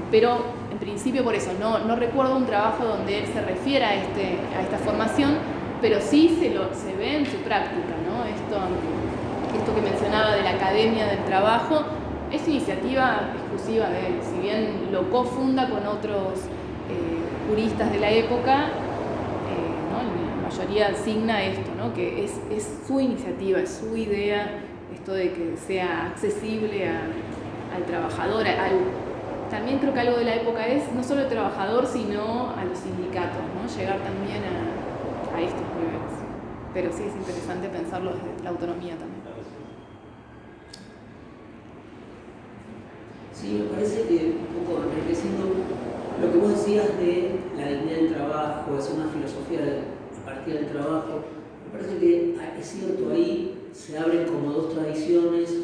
pero en principio por eso no recuerdo un trabajo donde él se refiera a esta formación, pero sí se ve en su práctica, ¿no? Esto que mencionaba de la Academia del Trabajo es iniciativa exclusiva de él, si bien lo cofunda con otros juristas de la época. La mayoría asigna esto, ¿no? Que es su iniciativa, es su idea, esto de que sea accesible al trabajador. También creo que algo de la época es no solo el trabajador, sino a los sindicatos, ¿no? Llegar también a estos niveles. Pero sí es interesante pensarlo desde la autonomía también. Sí, Sí, me parece que un poco enriqueciendo lo que vos decías de la dignidad del trabajo, es una filosofía a partir del trabajo. Me parece que es cierto, ahí se abren como dos tradiciones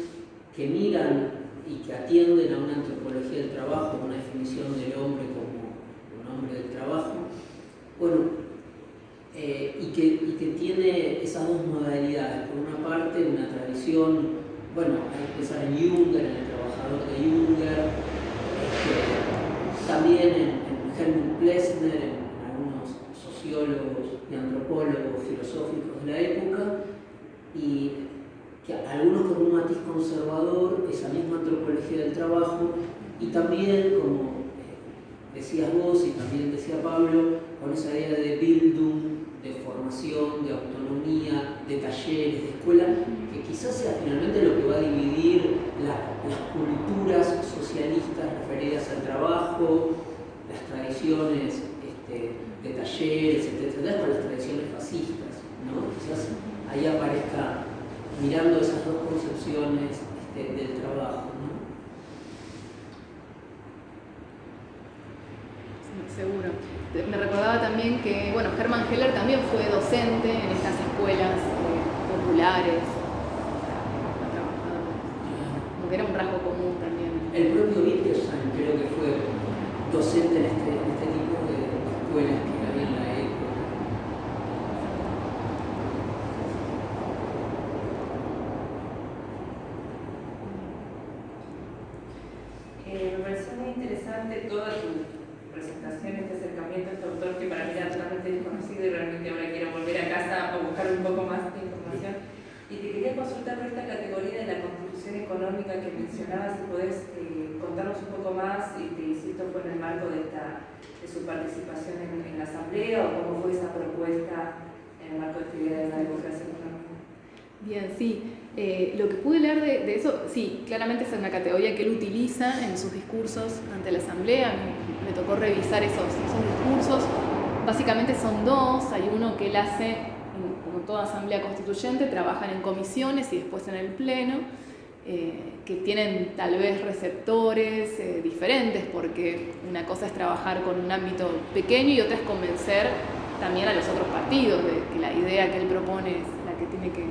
que miran y que atienden a una antropología del trabajo, una definición del hombre como un hombre del trabajo. Bueno, y que tiene esas dos modalidades. Por una parte, una tradición, bueno, hay que pensar en Junger, en el trabajador de Junger, también en Helmut Plessner, en algunos sociólogos y antropólogos filosóficos de la época, y que algunos con un matiz conservador, esa misma antropología del trabajo, y también, como decías vos y también decía Pablo, con esa idea de Bildung, de formación, de autonomía, de talleres, de escuela, que quizás sea finalmente lo que va a dividir las culturas socialistas referidas al trabajo, las tradiciones de talleres, etcétera, con las tradiciones fascistas, ¿no? Quizás ahí aparezca, mirando esas dos concepciones del trabajo, ¿no? Sí, seguro. Me recordaba también que, bueno, Hermann Heller también fue docente en estas escuelas populares, como que era un rasgo común también. El propio Wittgenstein creo que fue docente en este tipo de escuelas que había en la época. Me pareció muy interesante toda tu presentación, este acercamiento a este autor que para mí era totalmente desconocido y realmente ahora quiero volver a casa a buscar un poco más de información. Y te quería consultar por esta categoría de la constitución económica que mencionabas, si podés contarnos un poco más, y si esto fue en el marco de su participación en la asamblea o cómo fue esa propuesta en el marco de esta idea de la democracia económica. Bien, sí. Lo que pude leer de eso, sí, claramente es una categoría que él utiliza en sus discursos ante la Asamblea. Me tocó revisar esos discursos. Básicamente son dos. Hay uno que él hace, como toda Asamblea Constituyente, trabajan en comisiones y después en el Pleno, que tienen tal vez receptores diferentes, porque una cosa es trabajar con un ámbito pequeño y otra es convencer también a los otros partidos de que la idea que él propone es la que tiene que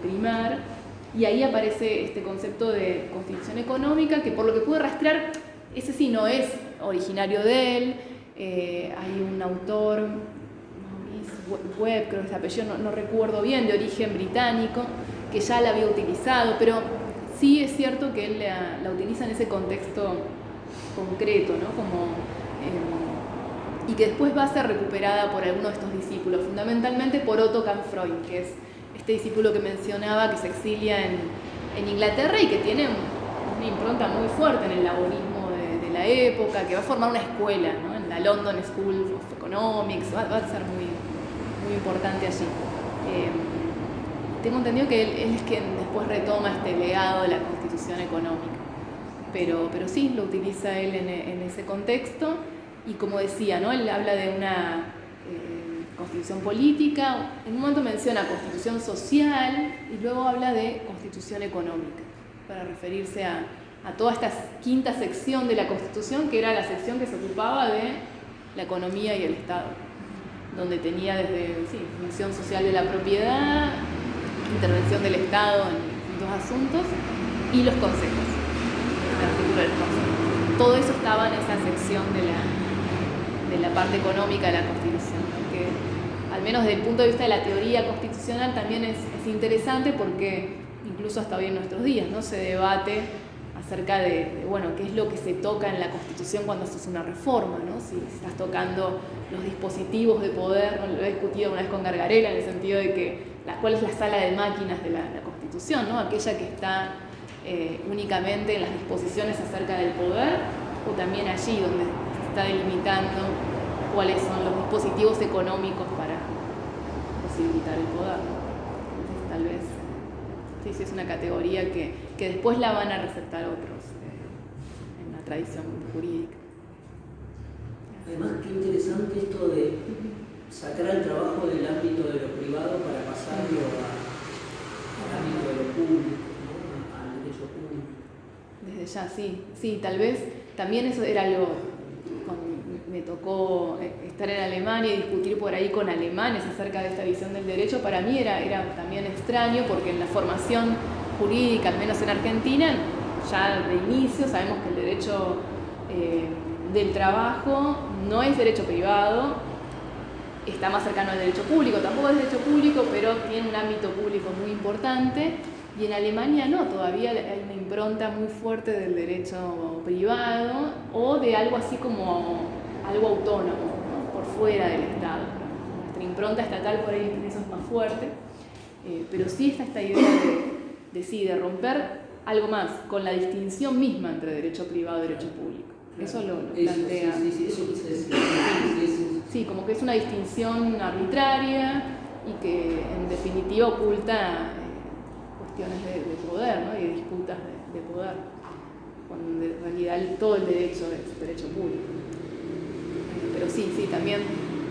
primar. Y ahí aparece este concepto de constitución económica, que por lo que pude rastrear, ese sí no es originario de él. Hay un autor, Maurice Webb, creo que ese apellido no recuerdo bien, de origen británico, que ya la había utilizado, pero sí es cierto que él la utiliza en ese contexto concreto, ¿no? Y que después va a ser recuperada por alguno de estos discípulos, fundamentalmente por Otto Kahn-Freund, que es este discípulo que mencionaba, que se exilia en Inglaterra y que tiene una impronta muy fuerte en el laborismo de la época, que va a formar una escuela, ¿no? En la London School of Economics, va a ser muy, muy importante allí. Tengo entendido que él es quien después retoma este legado de la Constitución económica, pero sí, lo utiliza él en ese contexto, y como decía, ¿no? Él habla de una constitución política, en un momento menciona constitución social y luego habla de constitución económica, para referirse a toda esta quinta sección de la Constitución, que era la sección que se ocupaba de la economía y el Estado, donde tenía desde función social de la propiedad, intervención del Estado en distintos asuntos y los consejos, el artículo del consejo. Todo eso estaba en esa sección de la parte económica de la Constitución, ¿no? Que al menos desde el punto de vista de la teoría constitucional también es interesante, porque incluso hasta hoy en nuestros días, ¿no? Se debate acerca de bueno, qué es lo que se toca en la Constitución cuando se hace una reforma, ¿no? Si estás tocando los dispositivos de poder, lo he discutido una vez con Gargarella, en el sentido de que cuál es la sala de máquinas de la Constitución, ¿no? Aquella que está únicamente en las disposiciones acerca del poder, o también allí donde se está delimitando cuáles son los dispositivos económicos para posibilitar el poder. Entonces, tal vez sí es una categoría que después la van a receptar otros en la tradición jurídica. Además, qué interesante esto de sacar el trabajo del ámbito de lo privado para pasarlo al ámbito de lo público, ¿no? Al derecho público. Desde ya, sí, tal vez también eso era algo, cuando me tocó estar en Alemania y discutir por ahí con alemanes acerca de esta visión del derecho, para mí era también extraño, porque en la formación jurídica, al menos en Argentina, ya de inicio sabemos que el derecho del trabajo no es derecho privado, está más cercano al derecho público, tampoco es derecho público, pero tiene un ámbito público muy importante, y en Alemania no, todavía hay una impronta muy fuerte del derecho privado o de algo así como algo autónomo, ¿no? Por fuera del Estado. Nuestra impronta estatal por ahí eso es más fuerte, pero sí está esta idea de romper algo más con la distinción misma entre derecho privado y derecho público. Eso lo plantea. Sí, como que es una distinción arbitraria y que en definitiva oculta cuestiones de poder, ¿no? Y de disputas de poder, cuando en realidad todo el derecho es derecho público. Pero sí, también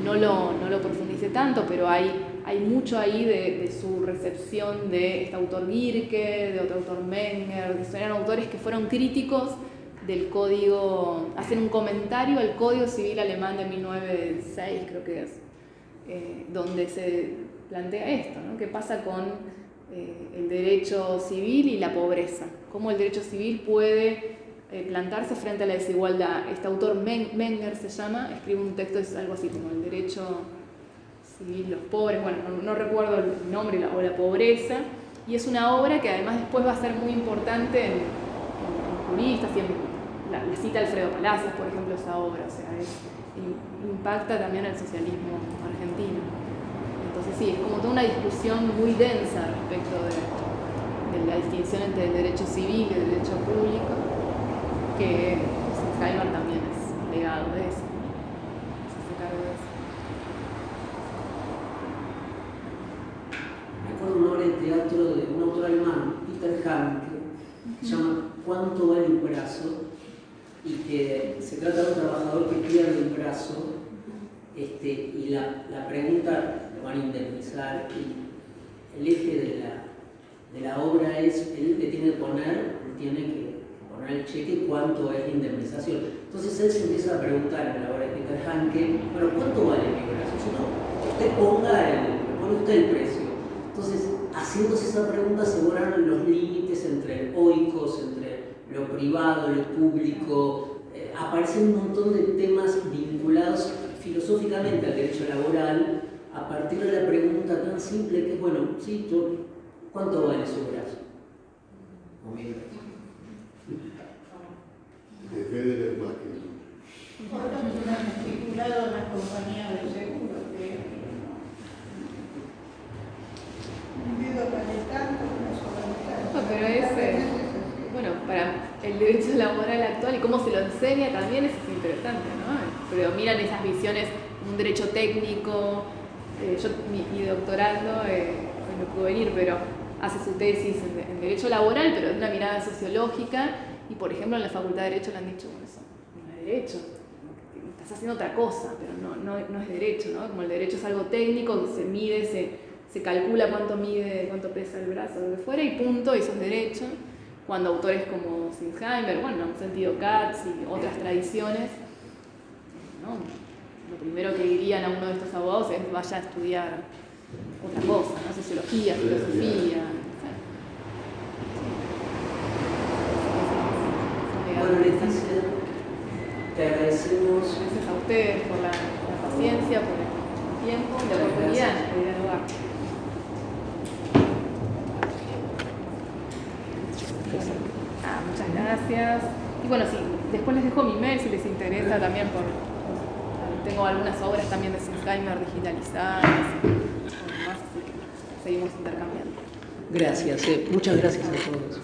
no lo profundice tanto, pero hay mucho ahí de su recepción de este autor Gierke, de otro autor Menger, que eran autores que fueron críticos del código, hacen un comentario al Código Civil Alemán de 1906, creo que es, donde se plantea esto, ¿no? ¿Qué pasa con el derecho civil y la pobreza? ¿Cómo el derecho civil puede plantarse frente a la desigualdad? Este autor Menger se llama, escribe un texto, es algo así como el derecho civil, los pobres, bueno, no recuerdo el nombre, o la pobreza, y es una obra que además después va a ser muy importante en juristas y en la cita Alfredo Palacios, por ejemplo, esa obra, o sea, impacta también el socialismo argentino. Entonces sí, es como toda una discusión muy densa respecto de la distinción entre el derecho civil y el derecho público, que Sinsheimer también es legado de eso, se hace cargo de eso. Me acuerdo una obra de teatro de un autor alemán, Peter Handke, que se llama ¿Cuánto vale un brazo? Y que se trata de un trabajador que pierde un brazo, y la pregunta, lo van a indemnizar, y el eje de la obra es, él le tiene que poner el cheque cuánto es la indemnización. Entonces él se empieza a preguntar en la obra de Peter Handke, bueno, ¿cuánto vale mi brazo? Si no, usted pone usted el precio. Entonces, haciéndose esa pregunta se borran los límites entre el oikos, entre lo privado, lo público, aparecen un montón de temas vinculados filosóficamente al derecho laboral a partir de la pregunta tan simple que es, bueno, sí, ¿cuánto vale su brazo? O mi brazo. De Federer más que vinculado a las compañías de seguro, que un dedo para el tanto, una sola Pero es, bueno, para el derecho laboral actual y cómo se lo enseña también, eso es interesante, ¿no? Predominan esas visiones, un derecho técnico. Yo, mi doctorando, no pudo venir, pero hace su tesis en derecho laboral, pero de una mirada sociológica, y por ejemplo en la Facultad de Derecho le han dicho, bueno, eso no es derecho, estás haciendo otra cosa, pero no es derecho, ¿no? Como el derecho es algo técnico, se mide, se calcula cuánto pesa el brazo, lo que fuera, y punto, eso es derecho. Cuando autores como Sinsheimer, bueno, en un sentido Katz y otras tradiciones, ¿no? Lo primero que dirían a uno de estos abogados es vaya a estudiar otra cosa, ¿no? Sociología, filosofía. Bueno, Leticia, te agradecemos. Gracias a ustedes por la paciencia, por el tiempo y la oportunidad de dialogar. Muchas gracias. Y bueno, sí, después les dejo mi mail si les interesa también. Tengo algunas obras también de Sinsheimer digitalizadas y demás, así que seguimos intercambiando. Gracias, muchas gracias a todos.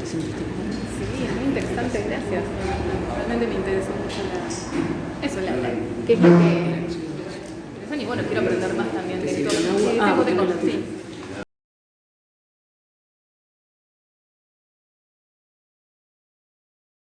Sí, es muy interesante, gracias. Realmente me interesó mucho qué es lo que interesan, y bueno, quiero aprender más también de esto. Sí, tengo, sí.